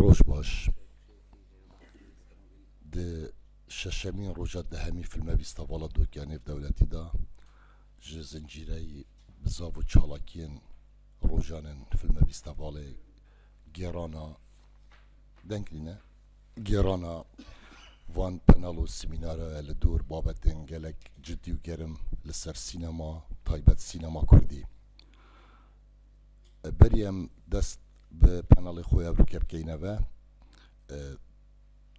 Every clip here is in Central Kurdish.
روج باش د ششمین روجات دهمی فیلم بیستاوالا دوکیانه في دولتی دا ji zincirey bizav û çalakiyên rojanên filme bîstevalê gêrana denklîne gêrana van penal û semînara li dûr babetên gelek ciddî û gerim li ser sînema taybet sînema Kurdî. Berî em dest bi penalê xwe ev rûkebkeyne ve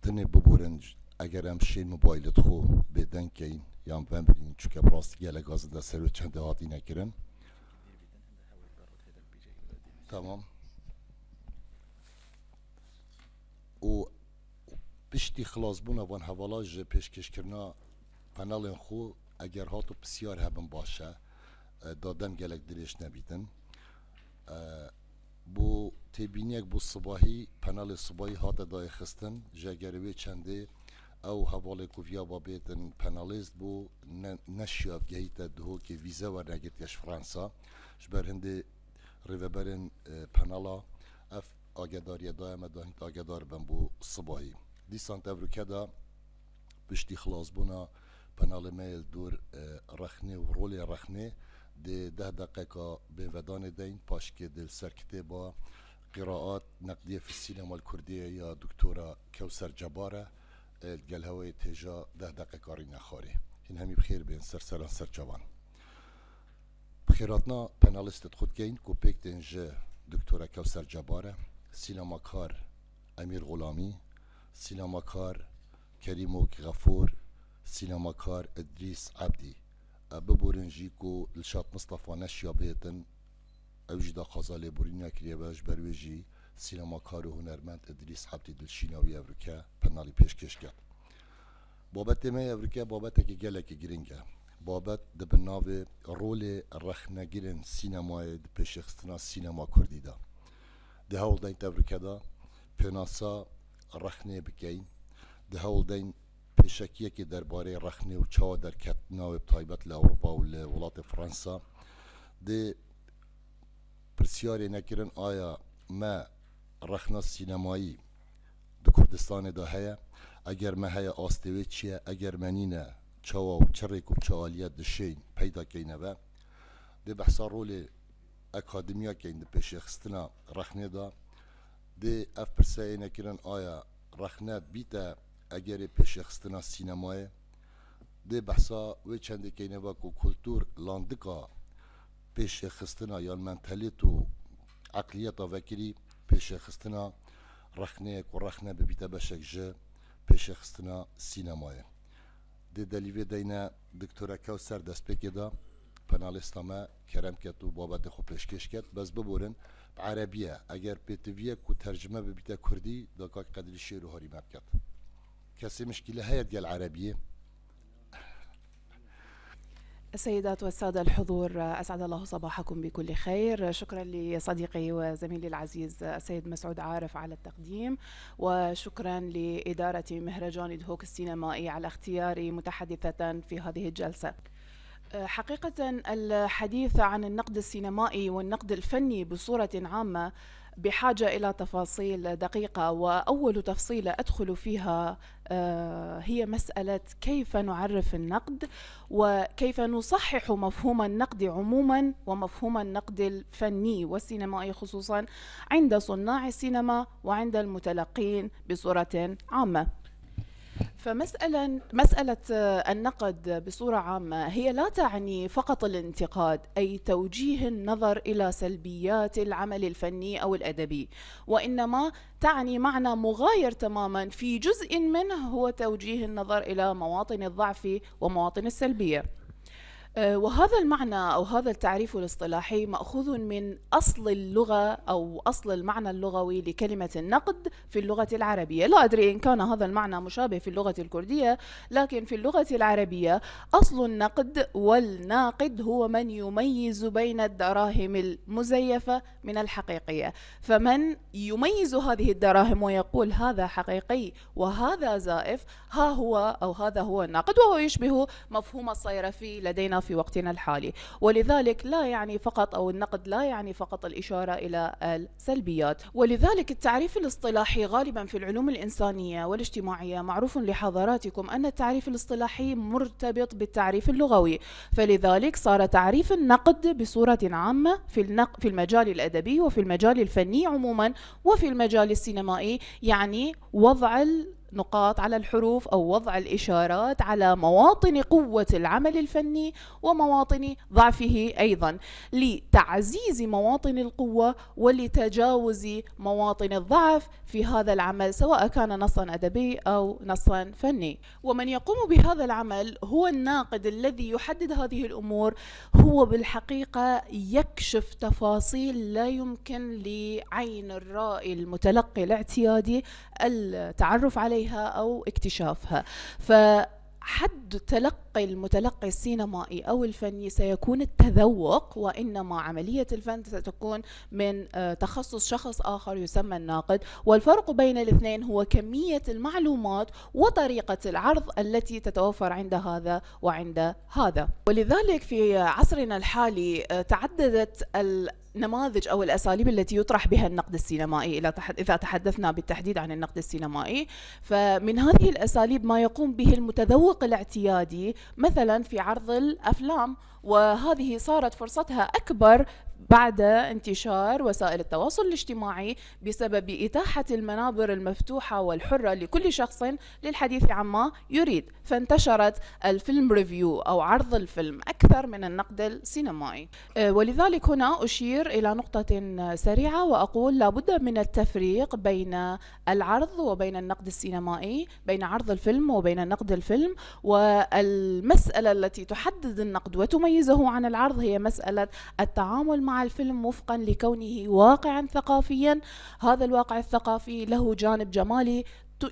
tenê biborin eger em şên mobaylê xwe bêdeng keyin yan ben birîn çûke bi rastî gelek gazê de ser ve çendê hatîne kirin. Tamam. û piştî xilasbûna van hevala ji pêşkêşkirina penalên xwe eger hat û pisyar hebin baş e dadem gelek dirêj nebîtin. Bu têbîniyek bu sibahî penalê sibahî hate dayê xistin ji egerê wê çendê ew hevalê ku viya babêtin penalîst bû neşiya gehîte dihokê vîze wernegirtiye ji Fransa ji ber hindê rêveberên penala ev agedariye daye me da hîn agedar ben bu sibahî. Dîsan tevrûke da piştî xilasbûna penalê me li dûr rexnê û rolê rexnê dê 10 deqeka bêvedanê deyn paşkê dil ser kitêba qiraat neqdiye fi sînema Kurdiyê ya Doktora Kewser Cebar e gel hewayê têja 10 deqeka rîne xwarê. Hîn hemî bixêr bên serseran serçavan. Bixêratna penalîstê xwe dikeyin ku pêk tên ji Doktora Kewser Cebar e, sînemakar Emîr Gulamî, sînemakar Kerîmok Xefûr, sînemakar İdrîs Ebdî. Biborin jî ku Dilşad Mustafa neşiya bêtin ew jî da xaza lêborîna kiriye ve ji ber wê jî sînemakar û hunermend İdrîs Ebdî dilşîna wî ev rike penalî pêşkêş ket. Babetê me ev rike babetekî gelekî giring e. Babet di bi navê rolê rexnegirên sînemayê di pêşxistina sînema Kurdî da. Di hewl deyn tevrike da pênasa rexnê bikeyin. Di hewl deyn pêşekiyekê derbarê rexnê û çawa derketina wê bi taybet li Ewropa û li welatê Fransa dê pirsyarê nekirin aya me rexna sînemayî di Kurdistanê da heye eger me heye astê wê çi ye eger me nîne çawa û çirêk û çaaliyet di şên peyda keyne ve dê behsa rolê akademiyakên di pêşxistina rexnê da dê ev pirseyê nekirin aya rexne bîte egerê pêşxistina sînemayê dê behsa wê çendê keyne ve ku kultûr landika pêşxistina yan mentalît û eqliyeta vekirî pêşxistina rexneyê ku rexne bibîte beşek ji pêşxistina sînemayê. Dê delî vê deyne Doktora Kewser destpêkê da penalîsta me kerem ket û babetê xwe pêşkêş ket bez biborin bi erebiye eger pêtiviye ku tercüme bibîte Kurdî da kak qedrî şêr û harî me biket. Kesê mişkîle heye gel erebiyê. السيدات والسادة الحضور، أسعد الله صباحكم بكل خير. شكرا لصديقي وزميلي العزيز السيد مسعود عارف على التقديم، وشكرا لإدارة مهرجان دهوك السينمائي على اختياري متحدثة في هذه الجلسة. حقيقة الحديث عن النقد السينمائي والنقد الفني بصورة عامة بحاجة إلى تفاصيل دقيقة، وأول تفصيلة أدخل فيها هي مسألة كيف نعرف النقد وكيف نصحح مفهوم النقد عموما ومفهوم النقد الفني والسينمائي خصوصا عند صناع السينما وعند المتلقين بصورة عامة. مسألة النقد بصورة عامة هي لا تعني فقط الانتقاد، أي توجيه النظر إلى سلبيات العمل الفني أو الأدبي، وإنما تعني معنى مغاير تماما في جزء منه هو توجيه النظر إلى مواطن الضعف ومواطن السلبية. وهذا المعنى أو هذا التعريف الاصطلاحي مأخوذ من أصل اللغة أو أصل المعنى اللغوي لكلمة النقد في اللغة العربية. لا أدري إن كان هذا المعنى مشابه في اللغة الكردية، لكن في اللغة العربية أصل النقد والناقد هو من يميز بين الدراهم المزيفة من الحقيقية، فمن يميز هذه الدراهم ويقول هذا حقيقي وهذا زائف، ها هو أو هذا هو الناقد، وهو يشبه مفهوم الصيرفي لدينا في وقتنا الحالي. ولذلك لا يعني فقط، أو النقد لا يعني فقط الإشارة إلى السلبيات. ولذلك التعريف الاصطلاحي غالبا في العلوم الإنسانية والاجتماعية معروف لحضراتكم أن التعريف الاصطلاحي مرتبط بالتعريف اللغوي، فلذلك صار تعريف النقد بصورة عامة في المجال الأدبي وفي المجال الفني عموما وفي المجال السينمائي يعني وضع نقاط على الحروف أو وضع الإشارات على مواطن قوة العمل الفني ومواطن ضعفه أيضا، لتعزيز مواطن القوة ولتجاوز مواطن الضعف في هذا العمل، سواء كان نصا أدبي أو نصا فني. ومن يقوم بهذا العمل هو الناقد الذي يحدد هذه الأمور، هو بالحقيقة يكشف تفاصيل لا يمكن لعين الرائي المتلقي الاعتيادي التعرف عليها أو اكتشافها. فحد تلقي المتلقي السينمائي أو الفني سيكون التذوق، وإنما عملية الفن ستكون من تخصص شخص آخر يسمى الناقد. والفرق بين الاثنين هو كمية المعلومات وطريقة العرض التي تتوفر عند هذا وعند هذا. ولذلك في عصرنا الحالي تعددت النماذج أو الأساليب التي يطرح بها النقد السينمائي. إذا تحدثنا بالتحديد عن النقد السينمائي، فمن هذه الأساليب ما يقوم به المتذوق الاعتيادي مثلا في عرض الأفلام، وهذه صارت فرصتها أكبر بعد انتشار وسائل التواصل الاجتماعي بسبب إتاحة المنابر المفتوحة والحرة لكل شخص للحديث عما يريد، فانتشرت الفيلم ريفيو أو عرض الفيلم أكثر من النقد السينمائي. ولذلك هنا أشير إلى نقطة سريعة وأقول لابد من التفريق بين العرض وبين النقد السينمائي، بين عرض الفيلم وبين نقد الفيلم. والمسألة التي تحدد النقد وتميزه عن العرض هي مسألة التعامل مع الفيلم وفقا لكونه واقعا ثقافيا. هذا الواقع الثقافي له جانب جمالي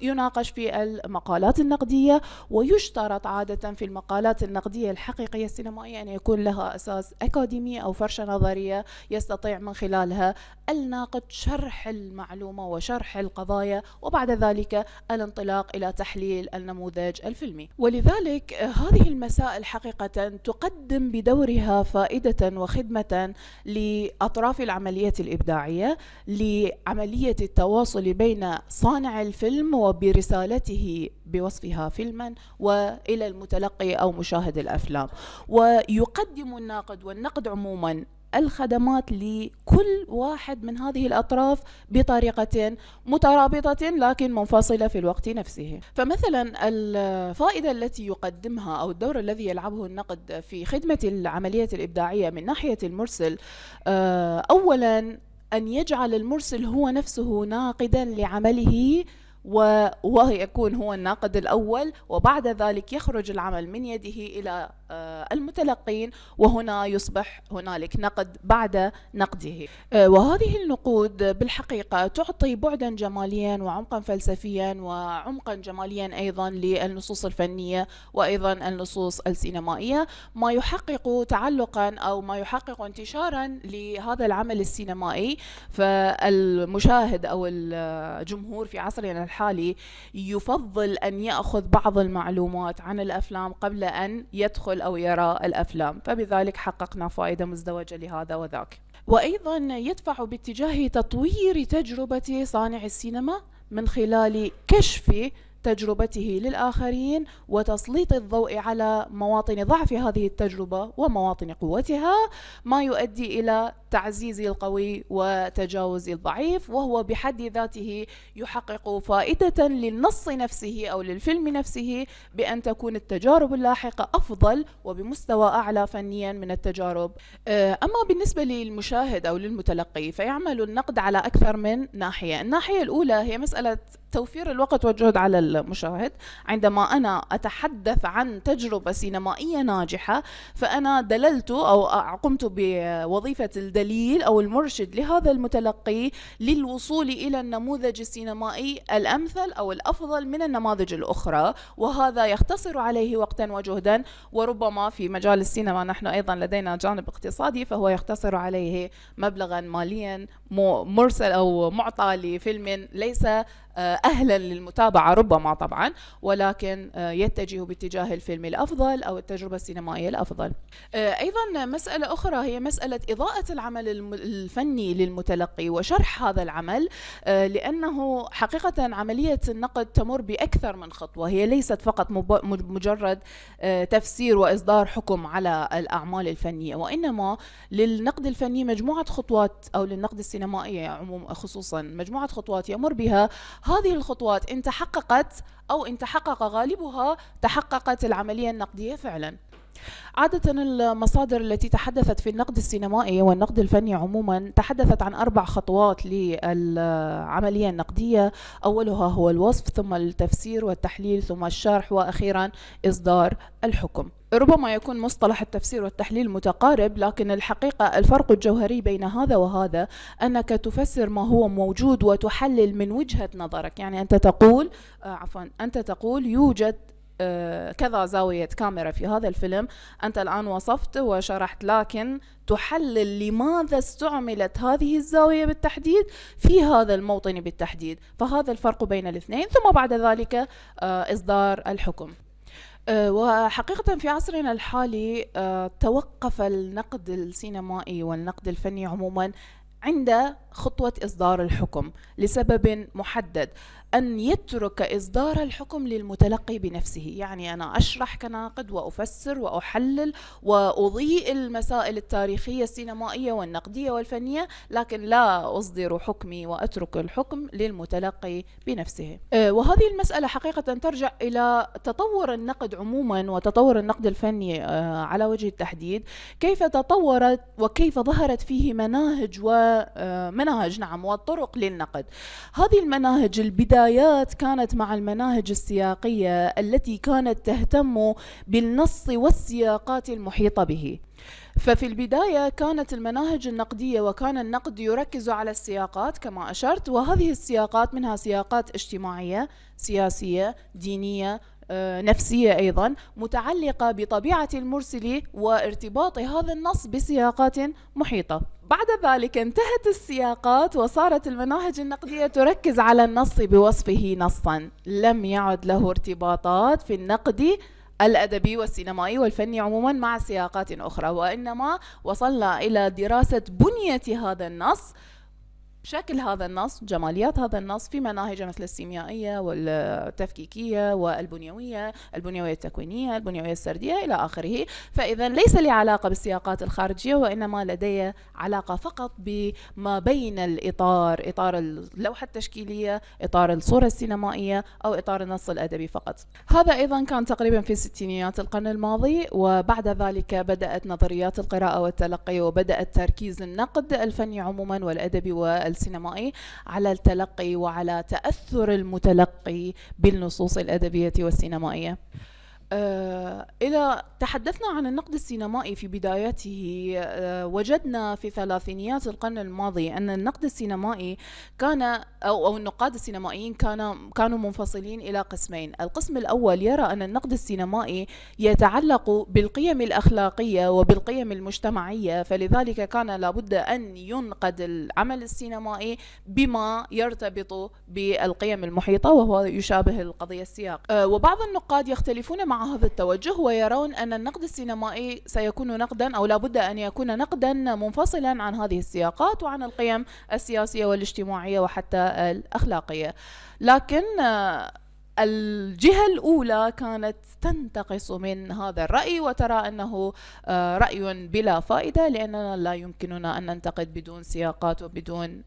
يناقش في المقالات النقدية، ويشترط عادة في المقالات النقدية الحقيقية السينمائية أن يكون لها أساس أكاديمي أو فرشة نظرية يستطيع من خلالها الناقد شرح المعلومة وشرح القضايا، وبعد ذلك الانطلاق إلى تحليل النموذج الفيلمي. ولذلك هذه المسائل حقيقة تقدم بدورها فائدة وخدمة لأطراف العملية الإبداعية، لعملية التواصل بين صانع الفيلم وبرسالته بوصفها فيلما وإلى المتلقي أو مشاهد الأفلام. ويقدم الناقد والنقد عموما الخدمات لكل واحد من هذه الأطراف بطريقة مترابطة لكن منفصلة في الوقت نفسه. فمثلا الفائدة التي يقدمها أو الدور الذي يلعبه النقد في خدمة العملية الإبداعية من ناحية المرسل، أولا أن يجعل المرسل هو نفسه ناقدا لعمله، ويكون هو الناقد الأول، وبعد ذلك يخرج العمل من يده إلى المتلقين، وهنا يصبح هنالك نقد بعد نقده. وهذه النقود بالحقيقة تعطي بعدا جماليا وعمقا فلسفيا وعمقا جماليا أيضا للنصوص الفنية وأيضا النصوص السينمائية، ما يحقق تعلقا أو ما يحقق انتشارا لهذا العمل السينمائي. فالمشاهد أو الجمهور في عصرنا الحالي يفضل أن يأخذ بعض المعلومات عن الأفلام قبل أن يدخل أو يرى الأفلام، فبذلك حققنا فائدة مزدوجة لهذا وذاك. وأيضا يدفع باتجاه تطوير تجربة صانع السينما من خلال كشف تجربته للآخرين وتسليط الضوء على مواطن ضعف هذه التجربة ومواطن قوتها، ما يؤدي إلى تعزيز القوي وتجاوز الضعيف، وهو بحد ذاته يحقق فائدة للنص نفسه أو للفيلم نفسه بأن تكون التجارب اللاحقة أفضل وبمستوى أعلى فنيا من التجارب. أما بالنسبة للمشاهد أو للمتلقي فيعمل النقد على أكثر من ناحية. الناحية الأولى هي مسألة توفير الوقت والجهد على المشاهد. عندما أنا أتحدث عن تجربة سينمائية ناجحة فأنا دللت أو قمت بوظيفة الدليل أو المرشد لهذا المتلقي للوصول إلى النموذج السينمائي الأمثل أو الأفضل من النماذج الأخرى، وهذا يختصر عليه وقتا وجهدا، وربما في مجال السينما نحن أيضا لدينا جانب اقتصادي فهو يختصر عليه مبلغا ماليا مرسل أو معطى لفيلم ليس أهلا للمتابعة ربما طبعا، ولكن يتجه باتجاه الفيلم الأفضل أو التجربة السينمائية الأفضل. أيضا مسألة أخرى هي مسألة إضاءة العمل الفني للمتلقي وشرح هذا العمل، لأنه حقيقة عملية النقد تمر بأكثر من خطوة، هي ليست فقط مجرد تفسير وإصدار حكم على الأعمال الفنية، وإنما للنقد الفني مجموعة خطوات، أو للنقد السينمائي عموما خصوصا مجموعة خطوات يمر بها. هذه الخطوات إن تحققت أو إن تحقق غالبها تحققت العملية النقدية فعلا. عادة المصادر التي تحدثت في النقد السينمائي والنقد الفني عموما تحدثت عن 4 خطوات للعملية النقدية، أولها هو الوصف، ثم التفسير والتحليل، ثم الشرح، وأخيرا إصدار الحكم. ربما يكون مصطلح التفسير والتحليل متقارب، لكن الحقيقة الفرق الجوهري بين هذا وهذا أنك تفسر ما هو موجود وتحلل من وجهة نظرك. يعني أنت تقول يوجد كذا زاوية كاميرا في هذا الفيلم، أنت الآن وصفت وشرحت، لكن تحلل لماذا استعملت هذه الزاوية بالتحديد في هذا الموطن بالتحديد. فهذا الفرق بين الاثنين، ثم بعد ذلك إصدار الحكم. وحقيقة في عصرنا الحالي توقف النقد السينمائي والنقد الفني عموما عند خطوة إصدار الحكم لسبب محدد، أن يترك إصدار الحكم للمتلقي بنفسه. يعني أنا أشرح كناقد وأفسر وأحلل وأضيء المسائل التاريخية السينمائية والنقدية والفنية، لكن لا أصدر حكمي وأترك الحكم للمتلقي بنفسه. وهذه المسألة حقيقة ترجع إلى تطور النقد عموما وتطور النقد الفني على وجه التحديد، كيف تطورت وكيف ظهرت فيه مناهج وطرق للنقد. هذه المناهج البدايات كانت مع المناهج السياقية التي كانت تهتم بالنص والسياقات المحيطة به. ففي البداية كانت المناهج النقدية وكان النقد يركز على السياقات كما أشرت، وهذه السياقات منها سياقات اجتماعية، سياسية، دينية، نفسية أيضا، متعلقة بطبيعة المرسل وارتباط هذا النص بسياقات محيطة. بعد ذلك انتهت السياقات وصارت المناهج النقدية تركز على النص بوصفه نصا، لم يعد له ارتباطات في النقد الأدبي والسينمائي والفني عموما مع سياقات أخرى، وإنما وصلنا إلى دراسة بنية هذا النص، شكل هذا النص، جماليات هذا النص في مناهج مثل السيميائية والتفكيكية والبنيوية، البنيوية التكوينية، البنيوية السردية إلى آخره. فإذا ليس لي علاقة بالسياقات الخارجية، وإنما لدي علاقة فقط بما بين الإطار، إطار اللوحة التشكيلية، إطار الصورة السينمائية، أو إطار النص الأدبي فقط. هذا أيضا كان تقريبا في ستينيات القرن الماضي، وبعد ذلك بدأت نظريات القراءة والتلقي، وبدأت تركيز النقد الفني عموما والأدبي والسينمائي على التلقي وعلى تأثر المتلقي بالنصوص الأدبية والسينمائية. إذا تحدثنا عن النقد السينمائي في بدايته، وجدنا في ثلاثينيات القرن الماضي أن النقد السينمائي كان أو النقاد السينمائيين كانوا منفصلين إلى قسمين. القسم الأول يرى أن النقد السينمائي يتعلق بالقيم الأخلاقية وبالقيم المجتمعية، فلذلك كان لابد أن ينقد العمل السينمائي بما يرتبط بالقيم المحيطة، وهو يشابه القضية السياق. وبعض النقاد يختلفون مع هذا التوجه ويرون أن النقد السينمائي سيكون نقدا، أو لابد أن يكون نقدا منفصلا عن هذه السياقات وعن القيم السياسية والاجتماعية وحتى الأخلاقية. لكن الجهة الأولى كانت تنتقص من هذا الرأي وترى أنه رأي بلا فائدة، لأننا لا يمكننا أن ننتقد بدون سياقات وبدون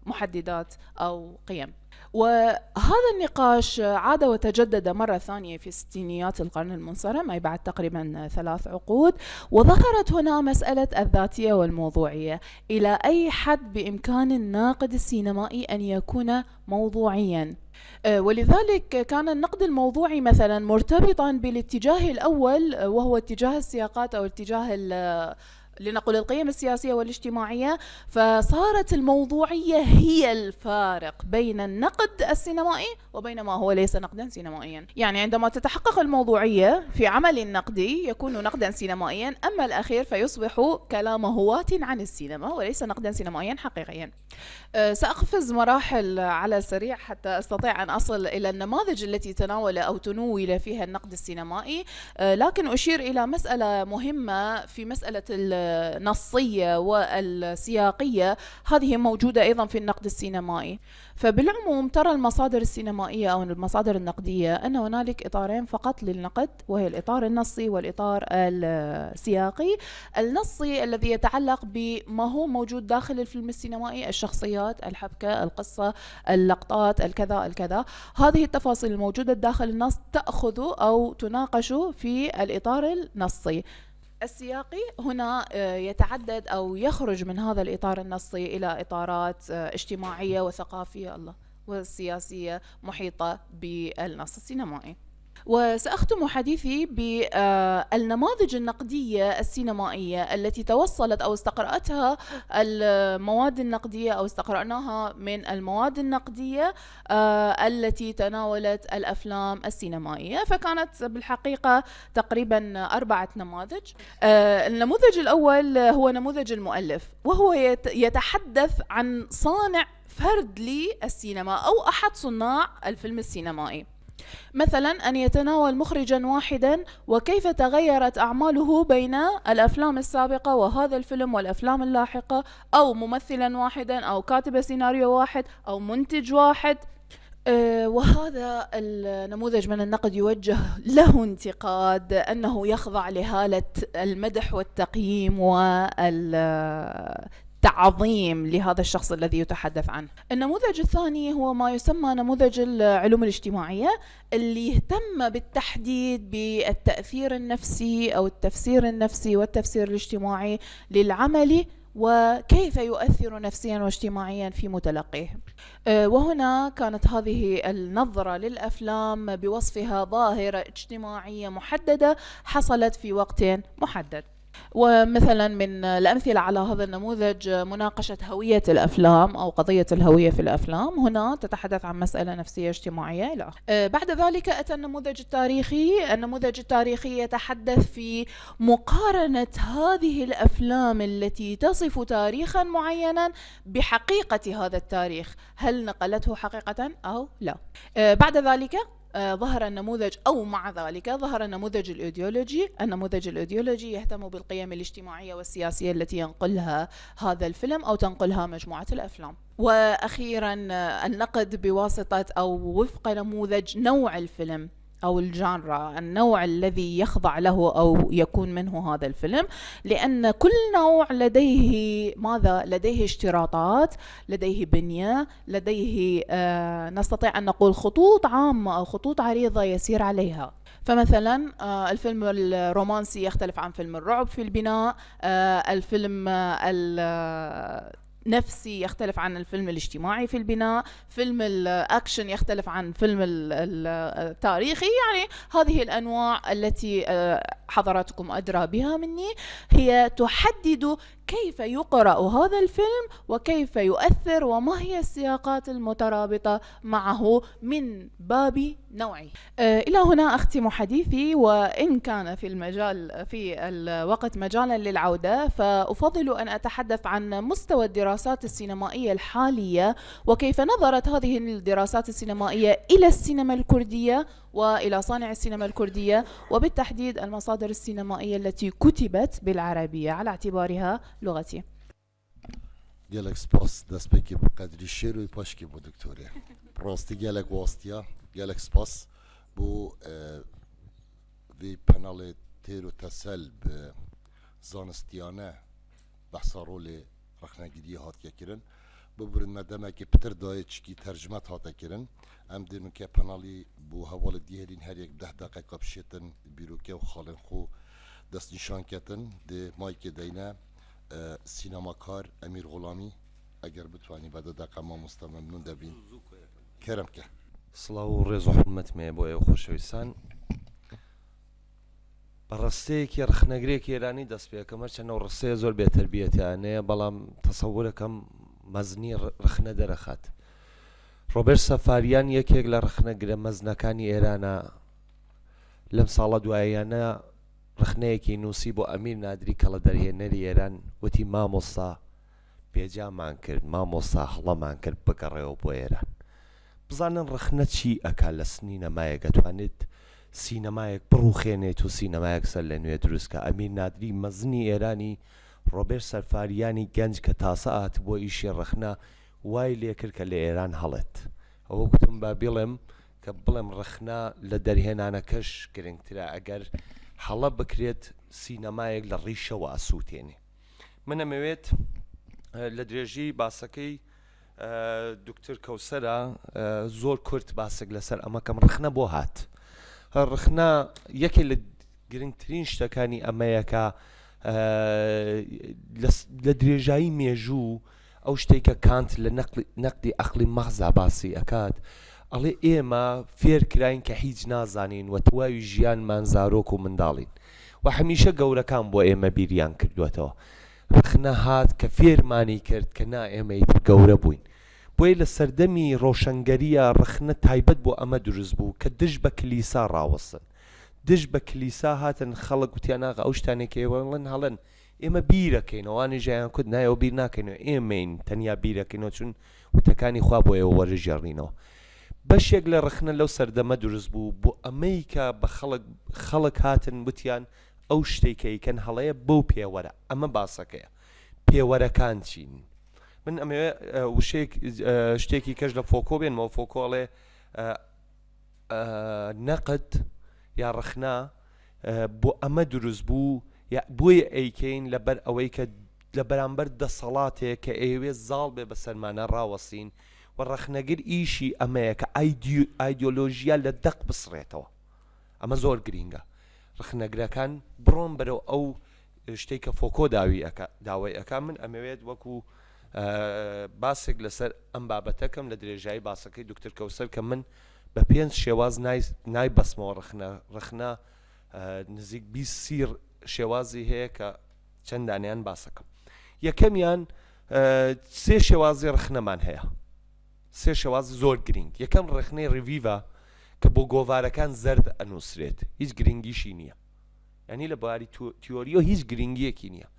محددات أو قيم. وهذا النقاش عاد وتجدد مرة ثانية في ستينيات القرن المنصرم، أي بعد تقريبا 3 عقود، وظهرت هنا مسألة الذاتية والموضوعية. إلى أي حد بإمكان الناقد السينمائي أن يكون موضوعيا؟ ولذلك كان النقد الموضوعي مثلا مرتبطا بالاتجاه الأول، وهو اتجاه السياقات أو اتجاه لنقل القيم السياسية والاجتماعية، فصارت الموضوعية هي الفارق بين النقد السينمائي وبين ما هو ليس نقدا سينمائيا. يعني عندما تتحقق الموضوعية في عمل نقدي يكون نقدا سينمائيا، أما الأخير فيصبح كلام هواة عن السينما وليس نقدا سينمائيا حقيقيا. سأقفز مراحل على السريع حتى أستطيع أن أصل إلى النماذج التي تناول أو تناول فيها النقد السينمائي، لكن أشير إلى مسألة مهمة في مسألة النصية والسياقية، هذه موجودة أيضا في النقد السينمائي. فبالعموم ترى المصادر السينمائية أو المصادر النقدية أن هنالك إطارين فقط للنقد، وهي الإطار النصي والإطار السياقي. النصي الذي يتعلق بما هو موجود داخل الفيلم السينمائي، الشخصيات، الحبكة، القصة، اللقطات، الكذا، هذه التفاصيل الموجودة داخل النص تأخذ أو تناقش في الإطار النصي. السياقي هنا يتعدد أو يخرج من هذا الإطار النصي إلى إطارات اجتماعية وثقافية وسياسية محيطة بالنص السينمائي. وسأختم حديثي بالنماذج النقدية السينمائية التي توصلت أو استقرأتها المواد النقدية أو استقرأناها من المواد النقدية التي تناولت الأفلام السينمائية، فكانت بالحقيقة تقريبا 4 نماذج. النموذج الأول هو نموذج المؤلف، وهو يتحدث عن صانع فرد للسينما أو أحد صناع الفيلم السينمائي. مثلا أن يتناول مخرجا واحدا وكيف تغيرت أعماله بين الأفلام السابقة وهذا الفيلم والأفلام اللاحقة، أو ممثلا واحدا، أو كاتب سيناريو واحد، أو منتج واحد. وهذا النموذج من النقد يوجه له انتقاد أنه يخضع لهالة المدح والتقييم تعظيم لهذا الشخص الذي يتحدث عنه. النموذج الثاني هو ما يسمى نموذج العلوم الاجتماعية، اللي يهتم بالتحديد بالتأثير النفسي أو التفسير النفسي والتفسير الاجتماعي للعمل وكيف يؤثر نفسيا واجتماعيا في متلقيه. وهنا كانت هذه النظرة للأفلام بوصفها ظاهرة اجتماعية محددة حصلت في وقت محدد. ومثلا من الأمثلة على هذا النموذج مناقشة هوية الأفلام أو قضية الهوية في الأفلام، هنا تتحدث عن مسألة نفسية اجتماعية إلى آخره. بعد ذلك أتى النموذج التاريخي. النموذج التاريخي يتحدث في مقارنة هذه الأفلام التي تصف تاريخا معينا بحقيقة هذا التاريخ، هل نقلته حقيقة أو لا. بعد ذلك ظهر النموذج، أو مع ذلك ظهر النموذج الإيديولوجي. النموذج الإيديولوجي يهتم بالقيم الاجتماعية والسياسية التي ينقلها هذا الفيلم أو تنقلها مجموعة الأفلام. وأخيرا النقد بواسطة أو وفق نموذج نوع الفيلم أو الجانرا، النوع الذي يخضع له أو يكون منه هذا الفيلم، لأن كل نوع لديه ماذا؟ لديه اشتراطات، لديه بنية، لديه نستطيع أن نقول خطوط عامة أو خطوط عريضة يسير عليها. فمثلا الفيلم الرومانسي يختلف عن فيلم الرعب في البناء، الفيلم نفسي يختلف عن الفيلم الاجتماعي في البناء، فيلم الأكشن يختلف عن فيلم التاريخي. يعني هذه الأنواع التي حضراتكم أدرى بها مني هي تحدد كيف يقرأ هذا الفيلم وكيف يؤثر وما هي السياقات المترابطة معه من باب نوعي. إلى هنا أختم حديثي، وإن كان في الوقت مجالا للعودة، فأفضل أن أتحدث عن مستوى الدراسات السينمائية الحالية وكيف نظرت هذه الدراسات السينمائية إلى السينما الكردية وإلى صانع السينما الكردية، وبالتحديد المصادر السينمائية التي كتبت بالعربية على اعتبارها لغتي. gelek spas destpêkê bi qedrî şêr û paşkê bû doktorê. Rastî gelek wastiya, gelek spas bû vê penalê têr û tesel bi zanistiyane behsa rolê rexnegiriyê hatiye kirin. ببرن مدامك بتر دايت شكي ترجمات هاتا كرن ام دينو كي بانالي بو هوال ديهرين هر يك 10 دقيقة بشيتن بيروكي وخالن خو دست نشان كتن دي مايكي دينا سينماكار امير غلامي اگر بتواني بعد دقيقة ما مستممنون دبين كرمك سلاو ريزو حرمت مي بو خوشويسان بە ڕستەیەکی ڕخنەگرێکی ئێرانی دەست پێکەم هەرچەنە ڕستەیە زۆر بێتەربیەتیانەیە بەڵام تەسەورەکەم مەزنی ڕخنە دەرەخات. ڕۆبێرت سەفاریان یەکێک لە ڕخنەگرە مەزنەکانی ئێرانە لەم ساڵە دواییانە ڕخنەیەکی نووسی بۆ ئەمیر نادری کە لە دەرهێنەری ئێران وتی مامۆستا پێجامان کرد، مامۆستا هەڵەمان کرد بگەڕێەوە بۆ ئێران. بزانن ڕخنە چی ئەکا لە سینەمایەک دەتوانێت سینەمایەک بڕوخێنێت و سینەمایەک سەر لە نوێ دروستکە. ئەمیر نادری مەزنی ئێرانی ڕۆبێرت سەفاریانی گەنج کە تاسە ئات بۆ ئیشی ڕخنە وای لێ کرد کە لە ئێران هەڵێت. ئەوە گوتم با بڵێم کە بڵێم ڕخنە لە دەرهێنانەکەش گرنگترە ئەگەر هەڵە بکرێت سینەمایەک لە ڕیشەوە ئاسووتێنێ. من ئەمەوێت لە درێژی باسەکەی دکتۆر کەوسەرە زۆر کورت باسێک لەسەر ئەمەکەم ڕخنە بۆ هات. ڕخنە یەکێک لە گرنگترین شتەکانی ئەمەیەکە لە درێژایی مێژوو ئەو شتێکە کانت لە نەقدی عەقلی مەغزا باسی ئەکات ئەڵێ ئێمە فێر کراین کە هیچ نازانین و تەواوی ژیانمان زارۆک و منداڵین و هەمیشە گەورەکان بۆ ئێمە بیریان کردوێتەوە. ڕخنە هات کە فێرمانی کرد کە نا ئێمە ئیتر گەورە بووین. بۆیە لە سەردەمی ڕۆشنگەریە ڕخنە تایبەت بۆ ئەمە دروست بوو کە دژ بە کلیسا ڕاوەستن. دژ بە کلیسا هاتن خەڵک وتیان ئاغا ئەو شتانێک ئێوەڵێن هەڵێن ئێمە بیرەکەینەوەوانی ژیان کورد نایەوە بیر ناکەینەوە ئێمەین تەنیا بیرەکەینەوە چون وتەکانی خوا بۆ ئێوە وەرەژێڕینەوە. بەشێک لە ڕخنە لەو سەردەمە دروست بوو بۆ ئەمەی کە بە خەڵک هاتن وتیان ئەو شتێکە ئەیکەن هەڵەیە بەو پێوەرە. ئەمە باسەکەیە پێوەرەکان چین. من ئەمەوێ شتێکی کەش لە فۆکۆ بێنمەوە. فۆکۆڵێ نەقد یا ڕخنە بۆ ئەمە دروست بوو بۆیە ئەیکەین لەبەر ئەوەی کە لە بەرامبەر دەسەڵاتێک کە ئێوێ زاڵ بێ بە سەرمانە ڕاوەسین و ڕخنەگر ئیشی ئەمەیە کە ئایدۆلۆژیا لە دەق بسڕێتەوە. ئەمە زۆر گرینگە. ڕخنەگرەکان بڕۆن بەرەو ئەو شتێک کە فۆکۆ داوای ئەکا. من ئەمەوێت وەکو باسێک لەسەر ئەم بابەتەکەم لە درێژایی باسەکەی دکتۆر کەوسەر کە من بە 5 شێواز نایبەسمەوە ڕخنە نزیک 20 شێوازی هەیە کە چەندانیان باسەکەم. یەکەمیان 3 شێوازی ڕخنەمان هەیە. 3 شێواز زۆر گرنگ. یەکەم ڕخنەی ڕڤیڤە کە بۆ گۆڤارەکان زەرد ئەنووسرێت هیچ گرنگیشی نییە. یعنی لە بواری تیۆریۆ هیچ گرنگیەکی نییە.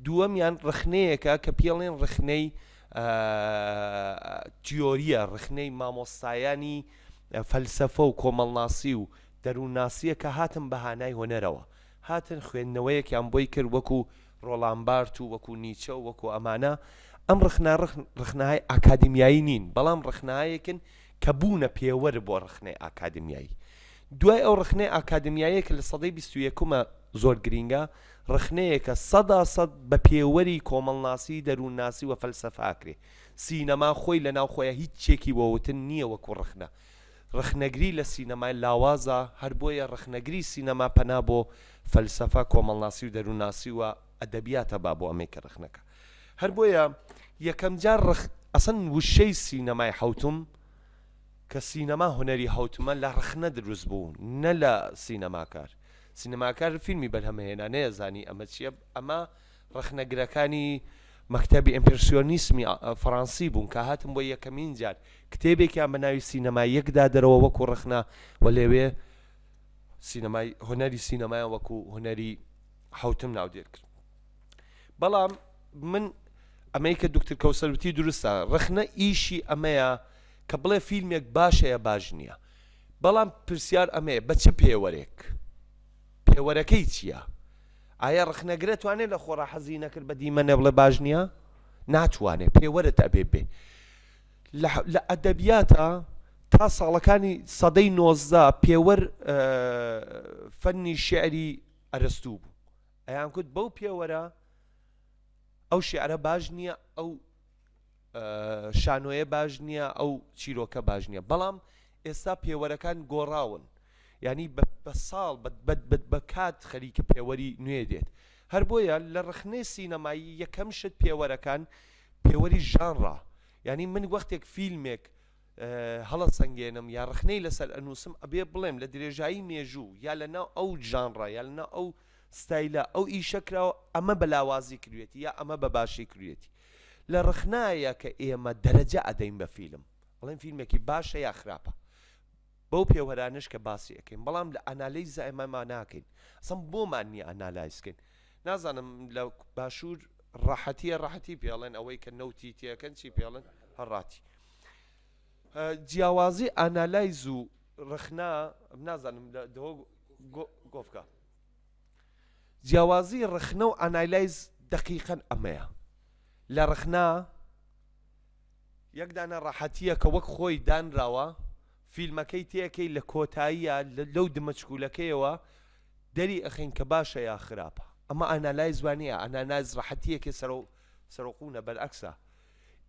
دووەمیان ڕخنەیەکە کە پێڵێن ڕخنەی تیۆریە، ڕخنەی مامۆستایانی فەلسەفە و کۆمەڵناسی و دەروونناسیە کە هاتن بەهانای هۆنەرەوە، هاتن خوێندنەوەیەکیان بۆی کرد وەکو ڕۆڵان بارت و وەکو نیچە و وەکو ئەمانە. ئەم ڕخنەهای ئاکادمیایی نین، بەڵام ڕخنەهایەکن کە بوونە پێوەر بۆ ڕخنەی ئاکادمیایی. دوای ئەو ڕخنەی ئاکادمیاییە کە لە سەدەی 21ەمە زۆر گرینگە، ڕخنەیەکە 100% بە پێوەری کۆمەڵناسی دەروونناسی و فەلسەفاکرێ. سینەما خۆی لە ناو خۆیە هیچ چێکی بۆوتن نییە وەکو ڕخنە. ڕخنەگری لە سینەمای لاوازە، هەر بۆیە ڕخنەگری سینەما پەنا بۆ فەلسەفە کۆمەڵناسی و دەروونناسی و ئەدەبیاتە با بۆ ئەمەی کە ڕخنەکە. هەر بۆیە یەکەم جار ئەسەن وشەی سینەمای حوتم کە سینەما هونەری حوتمە لە ڕخنە دروست بوو، نە لە سینەماکار. سینەماکار فیلمی بەرهەمهێنا نەیەزانی ئەمە چییە. ئەمە ڕخنەگرەکانی مەکتەبی ئیمپرسیۆنیسمی فەڕەنسی بوون کە هاتم بۆ یەکەمین جار کتێبێکیان بە ناوی سینەما یەکدا دەرەوە وەکو ڕخنە و لێوێ سینەمای هونەری سینەمایە وەکو هونەری حوتم ناودێر کرد. بەڵام من ئەمەی کە دکتۆر کەوسەروتی دروستە، ڕخنە ئیشی ئەمەیە کە بڵێ فیلمێک باشەیە باش نییە، بەڵام پرسیار ئەمەیە بە چ پێوەرێک، پێوەرەکەی چییە؟ ئایا ڕخنەگرە توانێت لە خۆڕا حەزی نەکرد بە دیمەنە بڵێ باش نییە؟ ناتوانێت، پێوەرت ئەبێ بێ. لە ئەدەبیاتە تا ساڵەکانی سەدەی 19 پێوەر فەنی شێعری ئەرستوو بوو. ئەیان کوت بەو پێوەرە ئەو شێعرە باش نییە، ئەو شانۆیە باش نییە، ئەو چیرۆکە باش نییە. بەڵام ئێستا پێوەرەکان گۆڕاون، ینی بە ساڵ بە کات خەریکە پێوەری نوێ دێت. هەر بۆیە لە ڕخنەی سینەمایی یەکەم شت پێوەرەکان پێوەری ژانڕە. ینی من وەختێک فیلمێک هەڵە سەنگێنم یا ڕخنەی لەسەر ئەنووسم ئەبێ بڵێم لە درێژایی مێژوو یا لەناو ئەو ژانڕە یا لەناو ئەو ستایلە ئەو ئیشەکراوە ئەمە بەلاوازی کروێتی یا ئەمە بە باشی کروێتی لە ڕخنایە کە ئێمە دەرەجە ئەدەین بە فیلم بڵێن فیلمێکی باشە یا خراپە بەو پێوەرانش کە باسی ئەەکەین بەڵام لە ئەنالەیزە ئێمەمان ناکەین ئەسم بۆمان نییە ئەنالایزکەین نازانم لە باشوور ڕاحەتی پێڵێن ئەوەی کە نەوتی تێەکەن چی پێڵێن هەڕاتی جیاوازی ئانالایز و ڕخنا نازانم گۆفکە جیاوازی ڕخنە و ئانالایز دقیقەن ئەمەیە لە ڕخنا یەکدانە ڕاحەتیە کە وەک خۆی دانراوە فیلمەکەی تێکەی لە کۆتاییە لەو دمەچکولەکەیەوە دەری ئەخین کە باشە یا خراپە ئەمە ئانالایز وانە ئەنالایز ڕاحەتیەکێ سەرۆقونە بەرعەکسە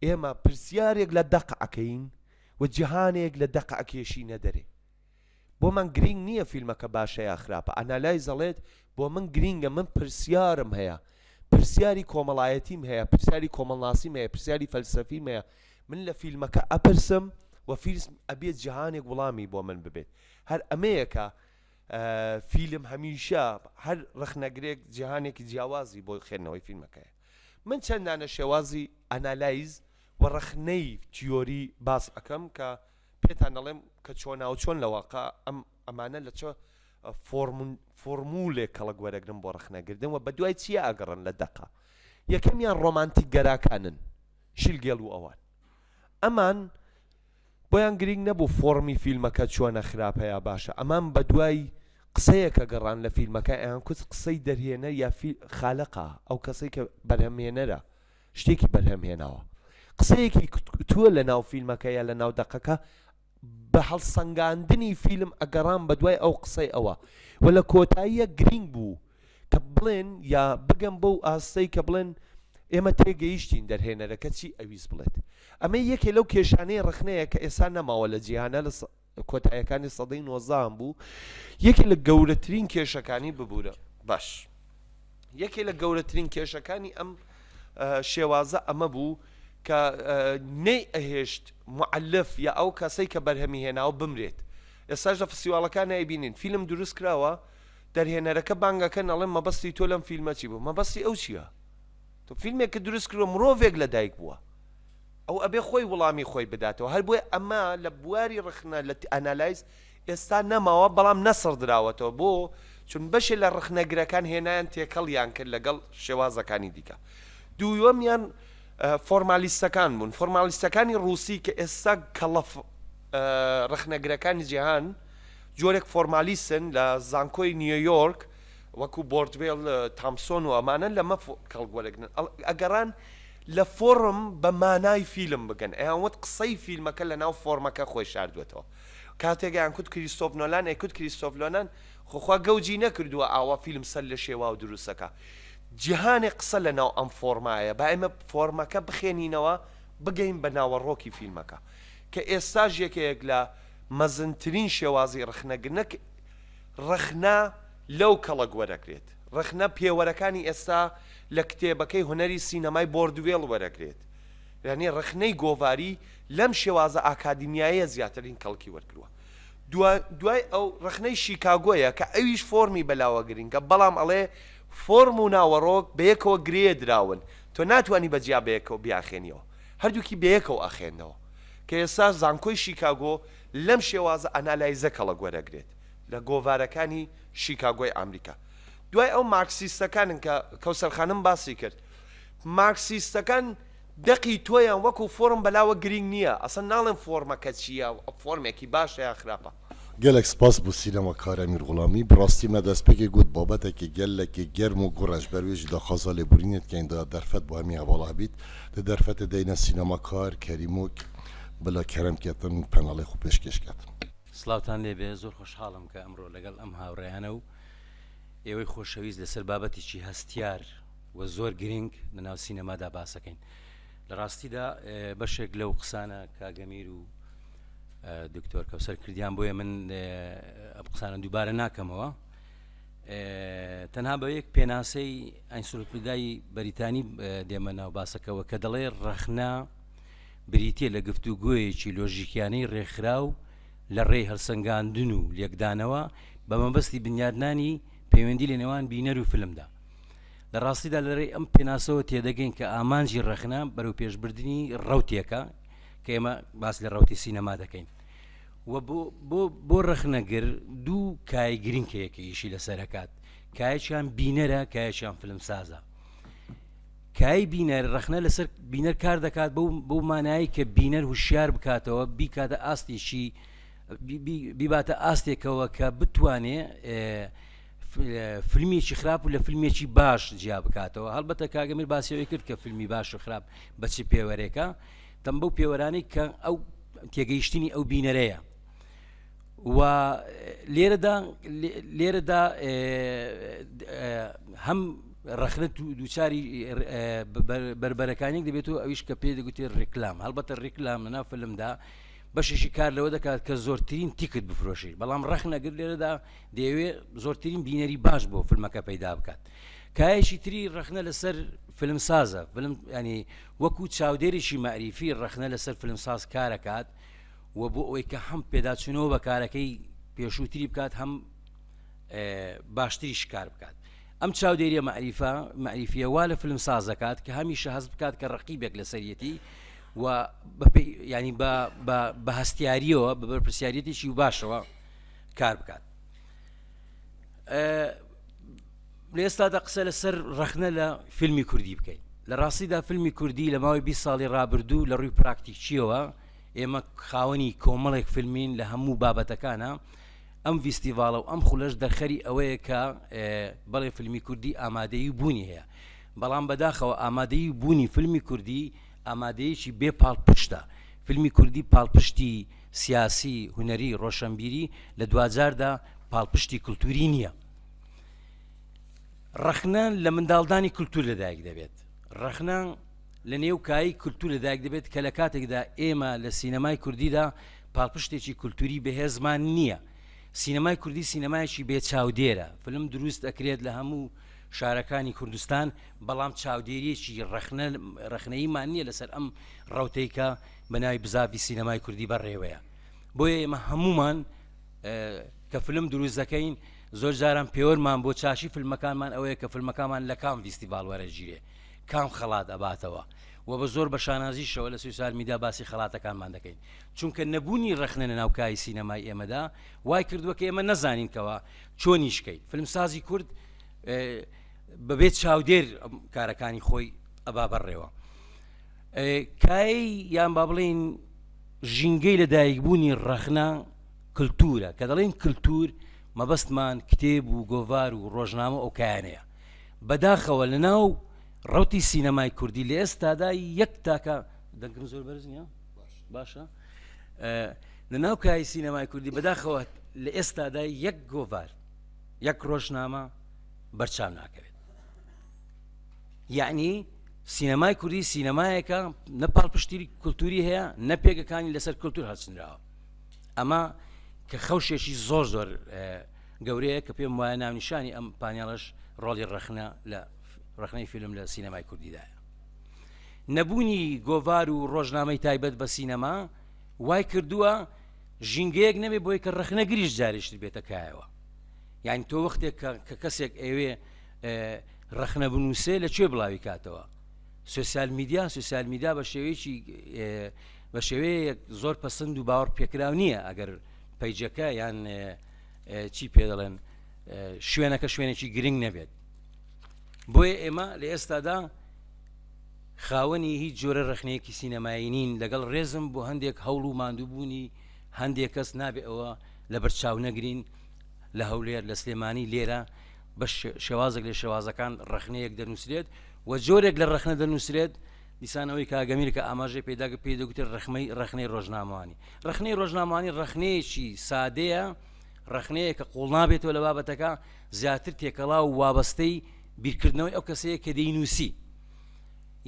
ئێمە پرسیارێک لە دەق ئەکەین و جیهانێک لە دەق ئەکێشینە دەرێ بۆ من گرنگ نییە فیلمەکە باشە یا خراپە ئەنالایز دەڵێت بۆ من گرنگە من پرسیارم هەیە پرسیاری کۆمەڵایەتیم هەیە پرسیاری کۆمەڵناسیم هەیە پرسیاری فەلسەفیم هەیە من لە فیلمەکە ئەپرسم و فیلم ئەبێت جیهانێک وڵامی بۆ من ببێت هەر ئەمەیەکە فیلم هەمیشە هەر ڕخنەگرێک جیهانێکی جیاوازی بۆ خێنەوەی فیلمەکەیە من چەندانە شێوازی ئەنالایز و ڕخنەی تیۆری باس ئەەکەم کە پێتان دەڵێم کە چۆناو چۆن لەواقع ئەمانە لە چۆ فۆرمولێک کەڵک وەرەگرن بۆ ڕخنەگردن و بە دوای چیە ئەگەڕن لە دەقا یەکەمیان ڕۆمانتیک گەراکانن شیلگێڵ و ئەوان ئەمان بۆیان گرنگ نەبوو فۆرمی فیلمەکە چۆنە خراپەیە باشە ئەمان بە دوای قسەیەکە گەڕان لە فیلمەکە ئەیان کوت قسەی دەرهێنەر یا خالقا ئەو کەسەی کە بەرهەمهێنەرە شتێکی بەرهەمهێناوە قسەیەکی تووە لە ناو فیلمەکە یا لە ناو دەقەکە بە هەڵسەنگاندنی فیلم ئەگەڕان بە دوای ئەو قسەی ئەوە و لە کۆتاییە گرنگ بوو کە بڵێن یا بگەم بەو ئاستەی کە بڵێن ئێمە تێگەیشتین دەرهێنەرەکە چی ئەویست بڵێت ئەمە یەکێ لەو کێشانەی ڕخنەیە کە ئێستا نەماوە لە جیهانە لە کۆتاییەکانی سەدەی 19 بوو یەکێ لە گەورەترین کێشەکانی ببوورە باش یەکێ لە گەورەترین کێشەکانی ئەم شێوازە ئەمە بوو کە نەی ئەهێشت معلف یا ئەو کەسەی کە بەرهەمی هێناوە بمرێت ئێستاش لە فستیواڵەکان نایبینین فیلم دروست کراوە دەرهێنەرەکە بانگەکە نەڵێن مەبەستی تۆ لەم فیلمە چی بوو مەبەستی ئەو چییە تۆ فیلمێک کە دروست کردووە مرۆڤێک لە دایک بووە ئەو ئەبێ خۆی وەڵامی خۆی بداتەوە هەر بۆیە ئەمە لە بواری ڕخنە لە ئەنالایز ئێستا نەماوە بەڵام نەسڕ دراوەتەوە بۆ چون بەشێ لە ڕخنەگرەکان هێنایان تێکەڵیان کرد لەگەڵ شێوازەکانی دیکە دووەمیان فۆرمالیستەکان بوون فۆرمالیستەکانی ڕووسی کە ئێستا کەڵە ڕخنەگرەکانی جیهان جۆرێک فۆرمالیستن لە زانکۆی نیویۆرک وەکو بۆردوێڵ تامسۆن و ئەمانە لەمە کەڵگوەرەگرن ئەگەڕان لە فۆرم بە مانای فیلم بگەن ئەیانوت قسەی فیلمەکە لە ناو فۆرمەکە خۆی شاردوێتەوە کاتێکیان کوت کریستۆف نۆلان ئەیکوت کریستۆف نۆلان خۆخوا گەوجی نەکردووە ئاوا فیلم سەر لە شێوا و دروستەکە جیهانی قسە لە ناو ئەم فۆرمایە با ئێمە فۆرمەکە بخێنینەوە بگەین بە ناوەڕۆکی فیلمەکە کە ئێستاژ یەکێک لە مەزنترین شێوازی ڕخنەگرنەک ڕخنا لەو کەڵک وەرەگرێت ڕخنە پێوەرەکانی ئێستا لە کتێبەکەی هونەری سینەمای بۆردوێڵ وەرەگرێت یعنی ڕخنەی گۆڤاری لەم شێوازە ئاکادمیایە زیاترین کەڵکی وەرگرووە دوای ئەو ڕخنەی شیکاگۆیە کە ئەویش فۆرمی بەلاوە گرنگە بەڵام ئەڵێ فۆرم و ناوەڕۆک بەیەکەوە گرێ دراون تۆ ناتوانانی بەجیا بەیەکەوە بیاخێنیەوە هەردووکی بەیەکەوە ئاخێنەوە کە ئێستا زانکۆی شیکاگۆ لەم شێوازە ئەنالایزە کەڵە گوەرەگرێت لە گۆڤارەکانی شیکاگۆی ئەمریکا دوای ئەو مارکسیستەکانن کە کەوسەرخانم باسی کرد مارکسیستەکان دەقی تۆیان وەکو فۆرم بەلاوە گرنگ نییە ئەسن ناڵێن فۆرمەکە چییە فۆرمێکی باشە یا خراپە gelek spas bû sînemekar Emîr Gulamî bi rastî me destpêkê got babeteke gelekê germ û gureş ber wê jî daxwaza lêborînê da derfet bu hemî hevala hebît di derfetê deyne sînemekar Kerîmok bila kerem ketin penalê xwe pêşkêş ket. سلااوان لێبێ زۆر خۆشحاڵم کە ئەمڕۆ لەگەڵ ئەم هاوڕێیانە و ئێوەی خۆشەویست لەسەر بابەتێکی هەستیار و زۆر گرنگ لە ناو سینەمادا باسەکەین لە ڕاستیدا بەشێک لەو قسانە کاگەمیر و دکتۆر کەوسەر کردیان بۆیە من ئەم قسانە دووبارە ناکەمەوە تەنها بە یەک پێناسەی ئەنسیکلۆپیدیای بەریتانی دێمە ناو باسەکەەوە کە دەڵێ ڕەخنا بریتە لە گفتوگۆیەکی لۆژیکیانەی ڕێکخراو لە ڕێی هەڵسەنگاندن و لێکدانەوە بە مەبەستی بنیادنانی پەیوەندی لە نێوان بینەر و فیلمدا. لە ڕاستیدا لەڕێی ئەم پێناسەوە تێدەگەین کە ئامانجی ڕەخنا بەرەو پێشبردننی ڕەوتێکە کە ئێمە باس لە ڕەوتی سینەما دەکەین. و بۆ ڕەخنەگر دوو کای گرنگکەیەکیشی لەسەرکات، کایەکیان بینەرە، کایەکیان فلمسازە. کای بینەر ڕەخنە لەسەر بینەر کار دەکات بۆ مانایی کە بینەر هوشیار بکاتەوە، بیکاتە ئاستێکی بیباتە ئاستێکەوە کە بتوانێ فیلمێکی خراپ و لە فیلمێکی باش جیا بکاتەوە. هەڵبەتە کاگەمیر باسیەوەی کرد کە فیلمی باش و خراپ بەچی پێوەرێکە، تەم بەو پێوەرانەی کە ئەو تێگەیشتنی ئەو بینەرەیە. و لێرەدا هەم ڕەخنە دووچاری بربەرەکانێک دەبێتەوە ئەویش کە پێ دەگوتێت ڕێکلام. هەڵبەتە ڕێکلام لەناو فیلمدا بەشێکی کار لەوە دەکات کە زۆرترین تیکت بفرۆشی، بەڵام ڕەخنەگر لێرەدا دەیەوێت زۆرترین بینەری باش بۆ فیلمەکە پەیدا بکات. کایەکی تری ڕەخنە لەسەر فیلمسازە، ینی وەکو چاودێریشی مەعریفی ڕەخنە لەسەر فیلمساز کارەکات و بۆ ئەوەی کە هەم پێداچوونەوە بە کارەکەی پێشووتری بکات، هەم باشتریش کار بکات. ئەم چاودێریە مەعریفیە وا لە فیلمسازەکات کە هەمیشە هەست بکات کە ڕەقیبێک لە سەرەتی و ینی بە هەستیاریەوە بە بەرپرسیارەتێکی و باشەوە کار بکات. لە ئێستادا قسە لەسەر ڕەخنە لە فیلمی کوردی بکەین. لە ڕاستیدا فیلمی کوردی لە ماوەی 20 ساڵی ڕابردوو لە ڕووی پراکتیکیەوە ئێمە خاوەنی کۆمەڵێک فیلمین لە هەموو بابەتەکانە. ئەم فیستیڤاڵە و ئەم خولەش دەرخەری ئەوەیە کە بەڵێ فیلمی کوردی ئامادەیی بوونی هەیە، بەڵام بەداخەوە ئامادەیی بوونی فیلمی کوردی ئامادەیەکی بێ پاڵپشتە. فیلمی کوردی پاڵپشتی سیاسی، هونەری، ڕۆشنبیری لە دوجاردا پاڵپشتی کولتوری نییە. ڕەخنە لە منداڵدانی کولتور لەدایک دەبێت، ڕەخنە لە نێو کایی کولتور لەدایک دەبێت کە لە کاتێکدا ئێمە لە سینەمای کوردیدا پاڵپشتێکی کولتوری بەهێزمان نییە. سینەمای کوردی سینەمایەکی بێ چاودێرە، فیلم دروست دەکرێت لە هەموو شارەکانی کوردستان، بەڵام چاودێریەکی ڕەخنەییمان نییە لەسەر ئەم ڕەوتەیکە بەناوی بزاوی سینەمای کوردی بەڕێوەیە. بۆیە ئێمە هەمومان کە فیلم دروست دەکەین زۆر جاران پێوەرمان بۆ چاشی فیلمەکانمان ئەوەیە کە فیلمەکانمان لە کام فیستیڤاڵ وەرەگیرێ، کام خەڵات ئەباتەوە و بە زۆر بە شانازیشەوە لە سوسیال میدیا باسی خەڵاتەکانمان دەکەین، چونکە نەبوونی ڕەخنە لە ناوکای سینەمای ئێمەدا وای کردووە کە ئێمە نەزانینکەوە چۆنیشکەین. فیلمسازی کورد بەبێت چاودێر کارەکانی خۆی ئەبا بەڕێوە. کای یان با بڵێن ژینگەی لەدایکبوونی ڕەخنە کللتورە، کە دەڵێن کللتور مەبەستمان کتێب و گۆڤار و ڕۆژنامە ئەو کایانەیە. بەداخەوە لە ناو ڕەوتی سینەمای کوردی لە ئێستادا یەک تاکە دەنگم زۆر بەرز نییە باشە، لە ناو کای سینەمای کوردی بەداخەوە لە ئێستادا یەک گۆڤار یەک ڕۆژنامە بەرچاو ناکەوێت. یعنی سینەمای کوردی سینەمایەکە نە پاڵپشتی کولتوری هەیە، نە پێگەکانی لەسەر کولتور هەڵچنراوە. ئەمە کە خەوشێکی زۆر زۆر گەورەیە کە پێم وایە ناونیشانی ئەم پانیاڵش ڕۆڵی ڕەخنە لە ڕەخنەی فیلم لە سینەمای کوردیدایە. نەبوونی گۆڤار و ڕۆژنامەی تایبەت بە سینەما وای کردووە ژینگەیەک نەبێ بۆی کە ڕەخنەگریش جارێشت بێتە کایەوە. یعنی تۆ وەختێک کە کەسێک ئەوێ ڕەخنە بنووسێ لەکوێ بڵاوی کاتەوە؟ سوسیال میدیا بە شێوەیەک زۆر پەسەند و باوەڕ پێکراو نییە ئەگەر پەیجەکە یان چی پێ دەڵێن شوێنەکە شوێنێکی گرنگ نەبێت. بۆیە ئێمە لە ئێستادا خاوەنی هیچ جۆرە ڕەخنەیەکی سینەمایی نین، لەگەڵ ڕێزم بۆ هەندێک هەوڵ و ماندووبوونی هەندێک کەس نابێ ئەوە لە بەرچاو نەگرین لە هەولێر لە سلێمانی لێرە بە شێوازێک لە شێوازەکان ڕەخنەیەک دەنووسرێت و جۆرێک لە ڕەخنە دەنووسرێت دیسانەوەی کاگەمیر کە ئاماژەی پێ دەگوتێت ڕەخنەی ڕۆژنامەوانی. ڕەخنەی ڕۆژنامەوانی ڕەخنەیەکی سادەیە، ڕەخنەیە کە قوڵ نابێتەوە لە بابەتەکە، زیاتر تێکەڵا و وابەستەی بیرکردنەوەی ئەو کەسەیە کە دەینووسی.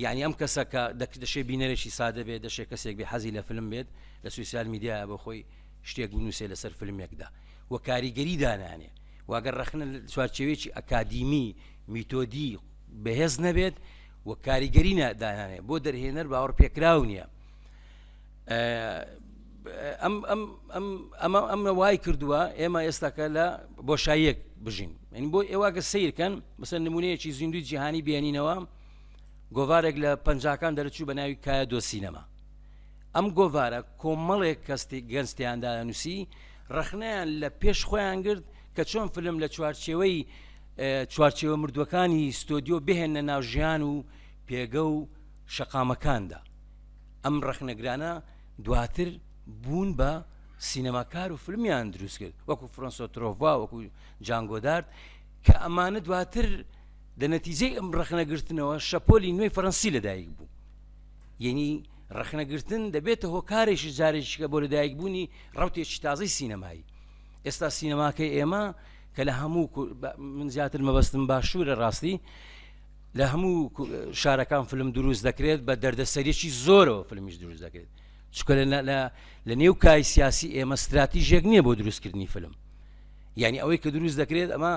یعنی ئەم کەسە کە دەشێ بینەرێکی سادە بێت، دەشێ کەسێک بێ حەزی لە فیلم بێت لە سوسیال میدیایە بۆ خۆی شتێک بنووسێ لەسەر فیلمێکدا و کاریگەری دانانێ. واگەر ڕەخنە چوارچێوێکی ئەکادیمی میتۆدی بەهێز نەبێت و کاریگەری دانانێ بۆ دەرهێنەر باوەڕ پێکراو نییە. ئەمە وای کردووە ئێمە ئێستاکە لە بۆشاییەک بژین ینی بۆ ئێواگە سیرکەن مەسەر نمونەیەکی زیندوی جیهانی بێنینەوە گۆڤارێک لە پەنجاکان دەرەچوو بە ناوی کایە دۆ سینەما ئەم گۆڤارە کۆمەڵێک کەستی گەنجستیاندا نووسی ڕخنیان لە پێش خۆیان گرت کە چۆن فلم لە چوارچێوە مردووەکانی ستۆدیۆ بهێنە ناو ژیان و پێگە و شەقامەکاندا ئەم ڕخنەگرانە دواتر بوون بە سینەماکار و فلمیان دروست کرد وەکو فرۆنسۆ ترۆڤا وەکو جانگۆدارد کە ئەمانە دواتر لە نەتیجەی ئەم ڕخنەگرتنەوە شەپۆلی نوێی فەڕەنسی لەدایک بوو یعنی ڕخنەگرتن دەبێتە هۆکارێکی جارێکیکە بۆ لەدایک بوونی ڕوتێکی تازەی سینەمایی ئێستا سینەماکەی ئێمە کە لە هەموو من زیاتر مەبەستم باشوورە ڕاستی لە هەموو شارەکان فلم دروست دەکرێت بە دەردەسەریەکی زۆرەوە فلمیش دروست دەکرێت چکە لە نێو کای سیاسی ئێمە استراتیژێک نییە بۆ دروستکردنی فلم یعنی ئەوەی کە دروست دەکرێت ئەمە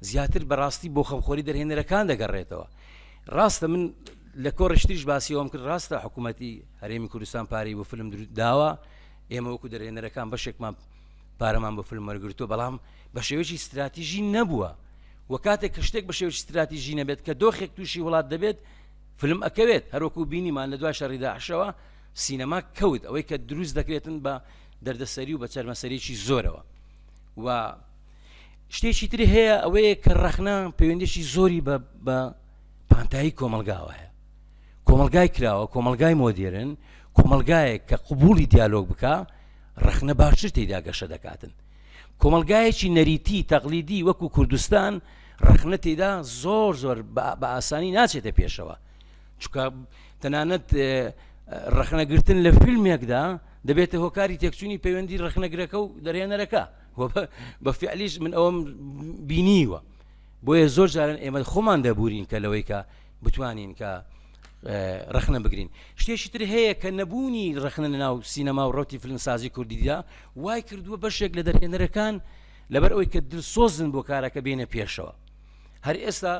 زیاتر بەڕاستی بۆ خەمخۆری دەرهێنەرەکان دەگەڕێتەوە ڕاستە من لە کۆڕشتریش باسیەوەم کرد ڕاستە حکوومەتی هەرێمی کوردستان پارەی بۆ فلم داوە ئێمە وەکو دەرهێنەرەکان بەشێکمان پارەمان بۆ فلم وەرگرتووە بەڵام بە شێوەیەکی استراتیژی نەبووە و کاتێک کە شتێک بە شێوەیەکی استراتیژی نەبێت کە دۆخێک تووشی وڵات دەبێت فلم ئەکەوێت هەروەکو بینیمان لە دوای شەڕی داعشەوە سینەما کەوت ئەوەی کە دروست دەکرێتن بە دەردەسەری و بە چەرمەسەرێکی زۆرەوە و شتێکی تری هەیە ئەوەیە کە ڕەخنە پەیوەندیشی زۆری بە پانتایی کۆمەلگاوە هەیە کۆمەلگای کراوە کۆمەلگای مۆدێرن کۆمەلگایەک کە قبولی دیالۆگ بکە ڕەخنە باشتر تێیدا گەشە دەکاتن کۆمەلگایەکی نەریتی تەقلیدی وەکو کوردستان ڕەخنە تێیدا زۆر بە ئاسانی ناچێتە پێشەوە چونکە تەنانەت ڕەخنەگرتن لە فیلمێکدا دەبێتە هۆکاری تێکچوونی پەیوەندی ڕەخنەگرەکە و دەرهێنەرەکە بە فعلیش من ئەوەم بینیوە بۆیە زۆر جاران ئێمە خۆمان دەبورین کە لەوەی کە بتوانین کە ڕەخنە بگرین شتێکی تر هەیە کە نەبوونی ڕەخنە ناو سینەما و ڕۆتی فیلمسازی کوردیدا وای کردووە بەشێک لە دەرهێنەرەکان لەبەر ئەوەی کە دڵسۆزن بۆ کارەکە بێنە پێشەوە هەر ئێستا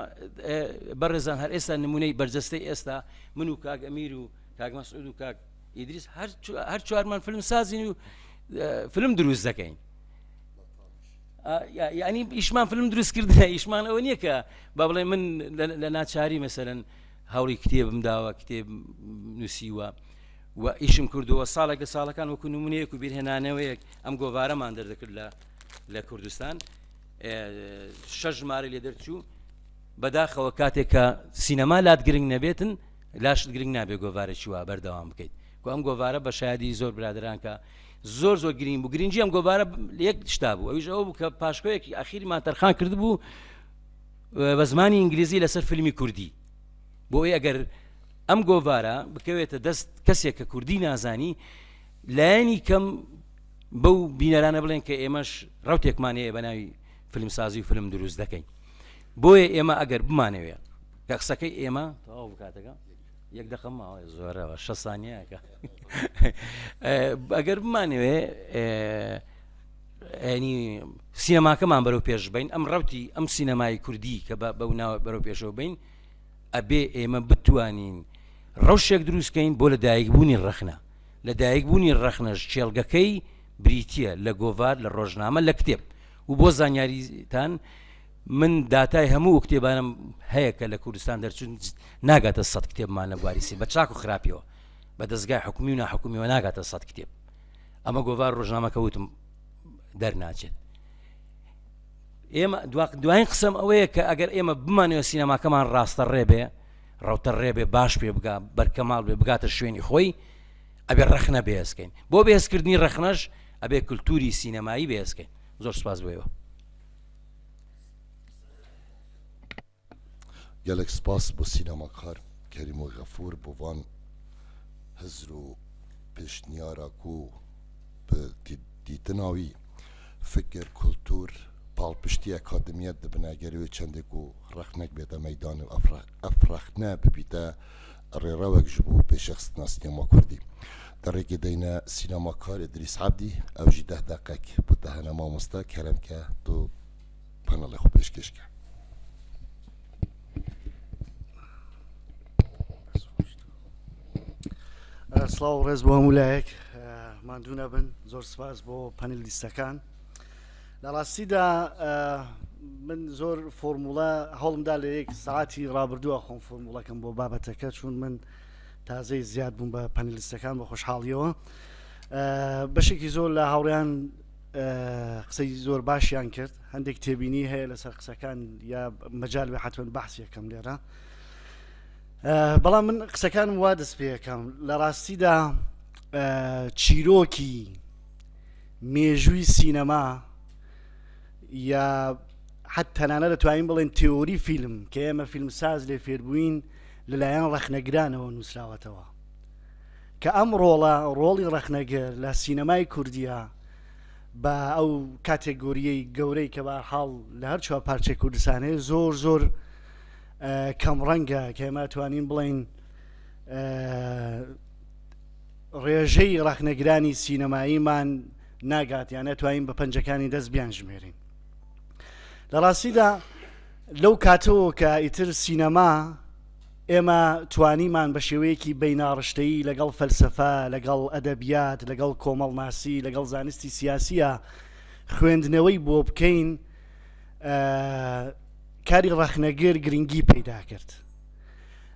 بەڕێزان هەر ئێستا نمونەی بەرجەستەی ئێستا من و کاک ئەمیر و کاک مەسعود و کاک ئیدریس هەر چوارمان فیلم سازین و فیلم دروست دەکەین یعنی ئیشمان فیلم دروستکردنە ئیشمان ئەوە نییە کە با بڵێ من لە ناچاری مەسەرەن هاوڕی کتێبم داوە کتێب نووسیوە و ئیشم کردووە ساڵێک لە ساڵەکان وەکو نمونەیەک و بیرهێنانەوەیەک ئەم گۆڤارەمان دەردەکرد لە کوردستان 6 ژمارە لێ دەرچوو بەداخەوە کاتێک کە سینەما لات گرنگ نەبێتن لاشت گرنگ نابێت گۆڤارێکی وا بەردەوام بکەیت و ئەم گۆڤارە بە شایدی زۆر برادران کە زۆر گرنگ بوو گرنگی ئەم گۆڤارە یەک شتا بوو ئەویش ئەوە بوو کە پاشکۆیەکی ئەخیرمان تەرخان کرد بوو بە زمانی ئینگلیزی لەسەر فیلمی کوردی بۆی ئەگەر ئەم گۆڤارە بکەوێتە دەست کەسێک کە کوردی نازانی لایەنی کەم بەو بینەرانە بڵێن کە ئێمەش ڕوتێکمان هەیە بە ناوی فیلمسازی و فیلم دروست دەکەین بۆیە ئێمە ئەگەر بمانەوێ کە قسەکەی ئێمە تەواو بکاتەکە یەک دەقەمەوە زۆرەوە 6 سانیەکە ئەگەر بمانەوێ ینی سینەماکەمان بەرەو پێش بین ئەم ڕوتی ئەم سینەمای کوردی کە بەو ناوە بەرەو پێشەوە بین ئەبێ ئێمە بتوانین ڕەوشێک دروستکەین بۆ لەدایکبوونی ڕەخنە لەدایکبوونی ڕەخنەش چێڵگەکەی بریتیە لە گۆڤار لە ڕۆژنامە لە کتێب و بۆ زانیاریتان من داتای هەموو کتێبانم هەیە کە لە کوردستان دەرچوون ناگاتە 100 کتێبمان لە بواریسی بە چاک و خراپیەوە بە دەستگای حکومی و ناحکومیەوە ناگاتە 100 کتێب ئەمە گۆڤار ڕۆژنامەکە وتم دەرناچێت ئێمە دوایین قسەم ئەوەیە کە ئەگەر ئێمە بمانەوە سینەماکەمان ڕاستە ڕێبێ ڕەوتە ڕێبێ باش پێ بگا بەرکەماڵ بێ بگاتە شوێنی خۆی ئەبێ ڕەخنە بێزکەین بۆ بێزکردنی ڕەخنەش ئەبێ کولتوری سینەمایی بێزکەین زۆر سپاس بۆیەوە gelek spas bu sinemakar Kerîmo Xefûr bu van hizr û pêşniyara ku bi dîtina wî fikir kultur palpiştî akademiyet dibine gerî wê çendê ku rexnek bête meydanê ev rexne bibîte rêrewek ji bo pêşexistina sinema Kurdî derêkê deyne sinemakar İdris Abdî ew jî 10 deqek bi te hene mamoste keremke tu panelê xwe pêşkêş ke سڵاو ڕێز بۆ هەموو لایەک ماندوو نەبن زۆر سپاس بۆ پەنێلیستەکان لە ڕاستیدا من زۆر فۆرموڵە هەوڵمدا لە یەک ساعتی ڕابردووە خۆم فۆرموڵەکەم بۆ بابەتەکە چون من تازەی زیاد بووم بە پەنێلیستەکان بە خۆشحاڵیەوە بەشێکی زۆر لە هاوڕێیان قسەی زۆر باشیان کرد هەندێک تێبینی هەیە لەسەر قسەکان یا مەجال بێ حتمەن بەحسی یەکەم لێرە بەڵام من قسەکانم وا دەست پێ یەکەم لە ڕاستیدا چیرۆکی مێژووی سینەما یا حتی تەنانە دەتوانین بڵێن تێۆری فیلم کە ئێمە فیلمساز لێ فێربووین لەلایەن ڕەخنەگرانەوە نووسراوەتەوە کە ئەم ڕۆڵی ڕەخنەگەر لە سینەمای کوردیە بە ئەو کاتێگۆریەی گەورەی کە بەهەرحاڵ لە هەر چوار پارچەی کوردستان هەیە زۆر زۆر کەم ڕەنگە کە ئێمە توانین بڵێن ڕێژەی ڕەخنەگرانی سینەماییمان ناگات یان نەتوانین بە پەنجەکانی دەست بیان ژمێرین لە ڕاستیدا لەو کاتەوە کە ئیتر سینەما ئێمە توانیمان بە شێوەیەکی بەیناڕشتەیی لەگەڵ فەلسەفە لەگەڵ ئەدەبیات لەگەڵ کۆمەڵناسی لەگەڵ زانستی سیاسیە خوێندنەوەی بۆ بکەین کاری ڕەخنەگەر گرنگی پەیدا کرد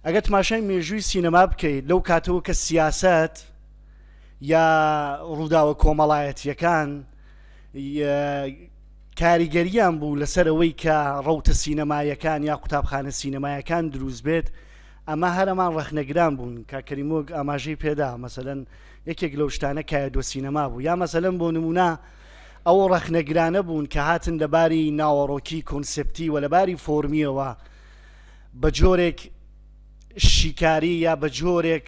ئەگەر تماشای مێژووی سینەما بکەیت لەو کاتەوە کە سیاست یا ڕووداوە کۆمەڵایەتیەکان کاریگەریان بوو لەسەرەوەی کە ڕەوتە سینەمایەکان یا قوتابخانە سینەمایەکان دروست بێت ئەمە هەرەمان ڕەخنەگران بوون کە کەریمۆگ ئاماژەی پێدا مەسەلەن یەکێک لەو شتانە کایەدۆ سینەما بوو یا مەسەلەن بۆ نمونە ئەو ڕەخنەگرانە بوون کە هاتن لەباری ناوەڕۆکی کۆنسپتی و لەباری فۆرمیەوە بە جۆرێک شیکاری یا بە جۆرێک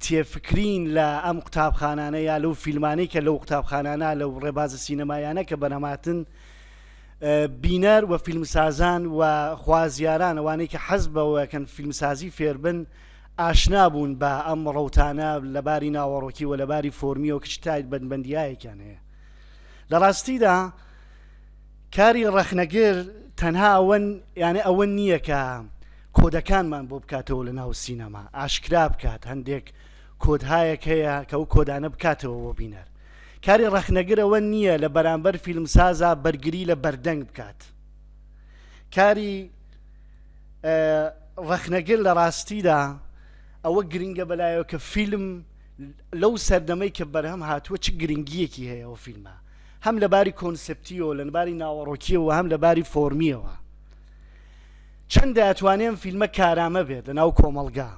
تێفکرین لە ئەم قوتابخانانە یا لەو فیلمانەی کە لەو قوتابخانانە لەو ڕێبازە سینەمایانە کە بەنەماتن بینەر و فیلمسازان و خوازیاران ئەوانەی کە حەز بەوەکەن فیلمسازی فێربن ئاشنا بوون بە ئەم ڕەوتانە لەباری ناوەڕۆکی و لەباری فۆرمی و کچتایت بەندبەندیایەکیان هەیە لە ڕاستیدا کاری ڕەخنەگەر تەنها یانە ئەوە نییە کە کۆدەکانمان بۆ بکاتەوە لە ناو سینەما ئاشکرا بکات هەندێک کۆدهایەک هەیە کە ئەو کۆدانە بکاتەوە بۆ بینەر کاری ڕەخنەگەرەوە نییە لە بەرامبەر فیلمسازە بەرگری لە بەردەنگ بکات کاری ڕەخنەگەر لە ڕاستیدا ئەوە گرنگە بەلایەوە کە فیلم لەو سەردەمەی کە بەرهەم هاتووە چ گرنگیەکی هەیە ئەو فیلمە هەم لەباری کۆنسپتیەوە لەباری ناوەڕۆکیەوە هەم لەباری فۆرمیەوە چەندە ئەتوانێن فیلمە کارامە بێت لە ناو کۆمەڵگا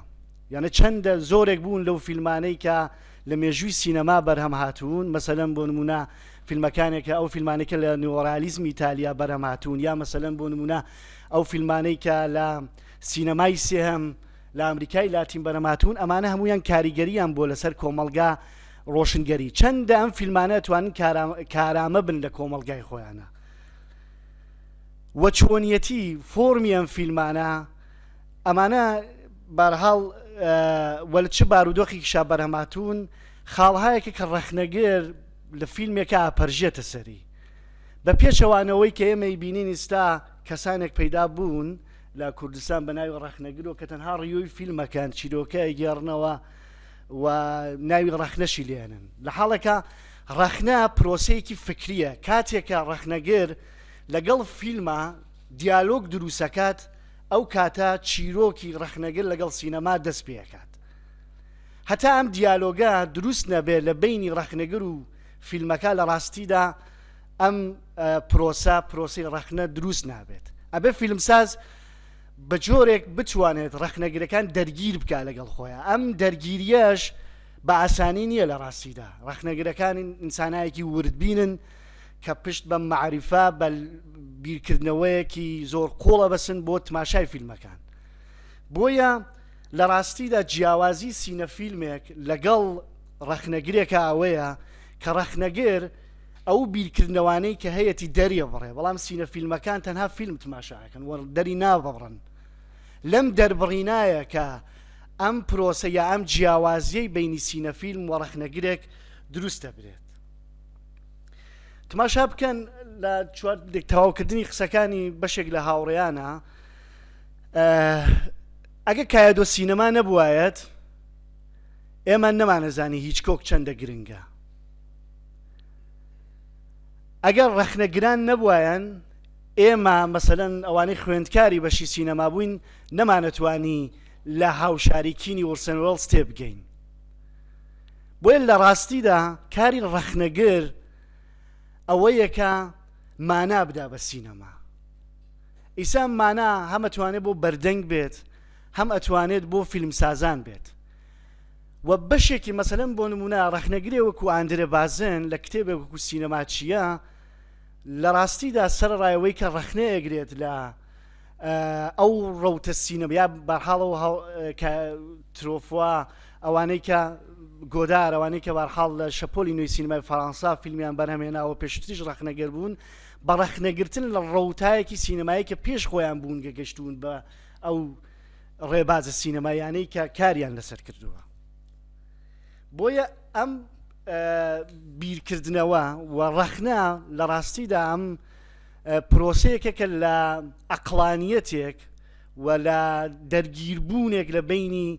یانە چەندە زۆرێک بوون لەو فیلمانەی کە لە مێژووی سینەما بەرهەم هاتوون مەسەلەن بۆ نمونە فیلمەکانێکە ئەو فیلمانێکە لە نیۆڕالیزمی ئیتالیا بەرهەم هاتوون یا مەسەلەن بۆ نمونە ئەو فیلمانەی کە لە سینەمای سێهەم لە ئەمریکای لاتین بەرهەم هاتوون ئەمانە هەمویان کاریگەریان بۆ لەسەر کۆمەڵگا ڕۆشنگەری چەندە ئەم فیلمانە توانن کارامە بن لە کۆمەڵگای خۆیانە وە چۆنیەتی فۆرمی ئەم فیلمانە ئەمانە بەرحاڵ وەل چ بارودۆخێکیشا بەرهەماتون خاڵهایەکە کە ڕەخنەگەر لە فیلمێکە ئاپەرژێتە سەری بە پێچەوانەوەی کە ئێمەی بینین ئێستا کەسانێک پەیدا بوون لە کوردستان بە ناوی ڕەخنەگرەوە کە تەنها ڕیۆی فیلمەکان چیرۆکە گێڕنەوە و ناوی ڕەخنەشی لێنن لە حاڵەکە ڕەخنە پرۆسەیەکی فکریە کاتێکە ڕەخنەگەر لەگەڵ فیلمە دیالۆگ دروستەکات ئەو کاتە چیرۆکی ڕەخنەگەر لەگەڵ سینەما دەست پێکات هەتا ئەم دیالۆگە دروست نەبێت لە بینی ڕەخنەگەر و فیلمەکە لە ڕاستیدا ئەم پرۆسەی ڕەخنە دروست نابێت ئەبێ فیلمساز بە جۆرێک بتوانێت ڕەخنەگرەکان دەرگیر بکە لەگەڵ خۆیان ئەم دەرگیریەش بە ئاسانی نییە لە ڕاستیدا ڕەخنەگرەکان ئینسانایەکی وردبینن کە پشت بە معریفە بە بیرکردنەوەیەکی زۆر قۆڵە بەسن بۆ تماشای فیلمەکان بۆیە لە ڕاستیدا جیاوازی سینەفیلمێک لەگەڵ ڕەخنەگرێکە ئەوەیە کە ڕەخنەگەر ئەو بیرکردنەوانەی کە هەیەی دەریە بڕێ بەڵام سینەفیلمەکان تەنها فیلم تماشاکەن وە دەری نابڕن لەم دەربڕینایە کە ئەم پرۆسە یا ئەم جیاوازیەی بینی سینەفیلم و ڕەخنەگرێک دروستە برێت تماشا بکەن لە تەواوکردنی قسەکانی بەشێک لە هاوڕێیانە ئەگە کایەدۆ سینەما نەبوایەت ئێمە نەمانەزانی هیچ کۆک چەندە گرنگە ئەگەر ڕەخنەگران نەبوایەن ئێمە مەسەلەن ئەوانەی خوێندکاری بەشی سینەما بووین نەمانەتوانی لە هاوشاریکینی وەرسن وێڵز تێبگەین. بۆیە لە ڕاستیدا کاری ڕەخنەگر ئەوەیە کە مانا بدا بە سینەما. ئیسا مانا هەم ئەتوانێت بۆ بەردەنگ بێت هەم ئەتوانێت بۆ فیلمسازان بێت. و بەشێکی مەسەلەن بۆ نمونە ڕەخنەگرێ وەکو ئاندرێ بازن لە کتێبێک وەکو سینەما چییە لە ڕاستیدا سەرڕایەوەی کە ڕەخنە ئەگرێت لە ئەو ڕەوتە سینەما یا بەرحاڵەوە ترۆفوا ئەوانەی کە گۆدار ئەوانەی کە بەرحاڵ لە شەپۆلی نوێی سینەمای فەڕەنسا فیلمیان بەرهەمێناوە پێشتریش ڕەخنەگەر بوون بە ڕەخنەگرتن لە ڕەوتایەکی سینەمایی کە پێش خۆیان بوون گەگەشتون بە ئەو ڕێبازە سینەمایانەی کە کاریان لەسەر کردووە. بۆیە ئەم بیرکردنەوە و ڕەخنە لە ڕاستیدا ئەم پرۆسەیەکە کە لە عەقڵانیەتێک و لە دەرگیربوونێک لە بینی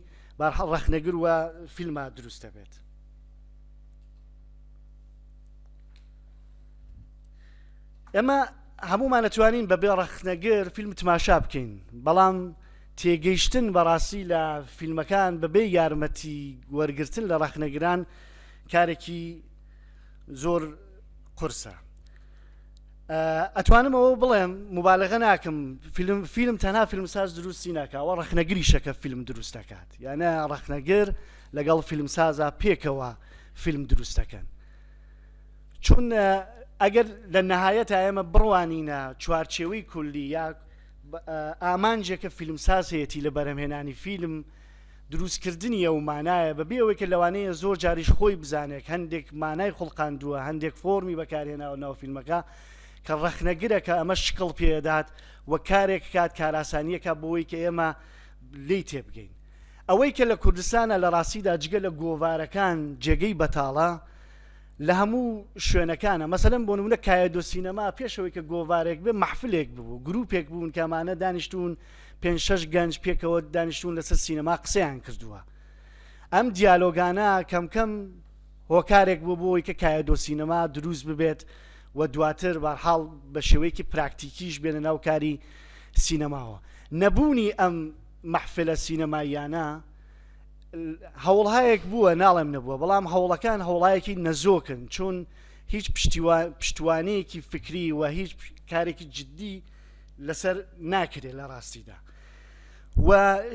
ڕەخنەگر و فیلما دروستە بێت. ئێمە هەمومان دەتوانین بەبێ ڕەخنەگر فیلم تماشا بکەین، بەڵام تێگەیشتن بەڕاستی لە فیلمەکان بەبێ یارمەتی وەرگرتن لە ڕەخنەگران کارێکی زۆر قورسە. ئەتوانم ئەوە بڵێم مبالغە ناکەم فیلم تەنها فیلمساز دروستی ناکەوە ڕەخنەگریشەکە فیلم دروست دەکات، یانە ڕەخنەگر لەگەڵ فیلمسازە پێکەوە فیلم دروست دەکەن. چون ئەگەر لە نەهایەتە ئێمە بڕوانینە چوارچێوەی کولی یا ئامانجێکە فیلمساز هەیەی لە بەرهەمهێنانی فیلم دروستکردنی ئەو مانایە بەبێ ئەوەی کە لەوانەیە زۆر جاریش خۆی بزانێت هەندێک مانای خوڵقاندووە هەندێک فۆرمی بەکارهێناوە ناو فیلمەکە کە ڕەخنەگرەکە ئەمە شکڵ پێدات و کارێک کات کاراسانیەکە بۆی کە ئێمە لی تێبگەین. ئەوەی کە لە کوردستانە لە ڕاستیدا جگە لە گۆڤارەکان جێگەی بەتاڵە لە هەموو شوێنەکانە مەسەلەن بۆ نمونە کایەدۆ سینەما پێشەوەی کە گۆڤارێک بێ مەحفلێک ببوو گروپێک بوون کەمانە دانیشتون 5-6 گەنج پێکەوە دانیشتون لەسەر سینەما قسەیان کردووە. ئەم دیالۆگانە کەمکەم هۆکارێک بوو بۆی کە کایەدۆ سینەما دروست ببێت و دواتر بەرحاڵ بە شێوەیەکی پراکتیکیش بێنە ناو کاری سینەماوە. نەبوونی ئەم مەحفلە سینەماییانە هەوڵهایەک بووە ناڵێم نەبووە، بەڵام هەوڵەکان هەوڵایەکی نەزۆکن چون هیچ پشتیوانەیەکی فکری و هیچ کارێکی جددی لەسەر ناکرێت لە ڕاستیدا. و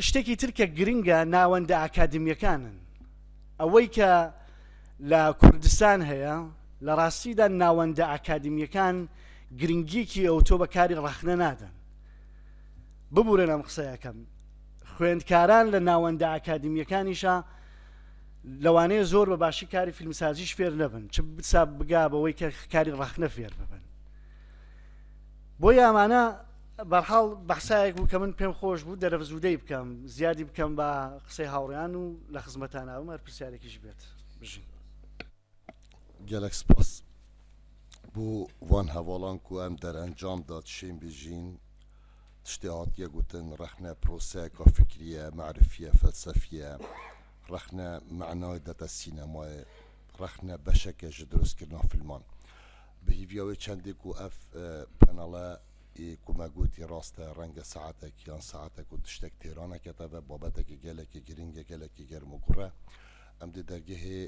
شتێکی ترکە گرنگە ناوەندە ئاکادمیەکانن. ئەوەی کە لە کوردستان هەیە لە ڕاستیدا ناوەندە ئاکادمیەکان گرنگیەکی ئەوتۆ بە کاری ڕەخنە نادەن. ببوورن ئەم قسەیەکەم خوێندکاران لە ناوەندە ئاکادمیەکانیشە لەوانەیە زۆر بە باشی کاری فیلمسازیش فێر نەبن چ بسا بگا بەوەی کە کاری ڕەخنە فێر ببن. بۆیە ئەمانە بەرحاڵ بەحسایەک بوو کە من پێم خۆش بوو دەرەفزوودەی بکەم زیادی بکەم بە قسەی هاوڕێیان و لە خزمەتانە ئەوم هەر پرسیارێکیش بێت بژین. gelek spas بۆ وان هەواڵان و ئەم دەرئەنجام دا تشێن بژین تشتێ هاتیە گوتن ڕەخنە پرۆسەیەکە فکریە معرفیە فەلسەفیە ڕەخنە معنای دەتە سینەمایە ڕەخنە بەشەکە ji دروستکردنا فیلمان bi hîviyawê çendê ku ev penala ku me gotî rast e renge saetek yan saetek û tiştek têraneke te ve babetekî gelekî giring e gelekî germ û kur e em dê dergehê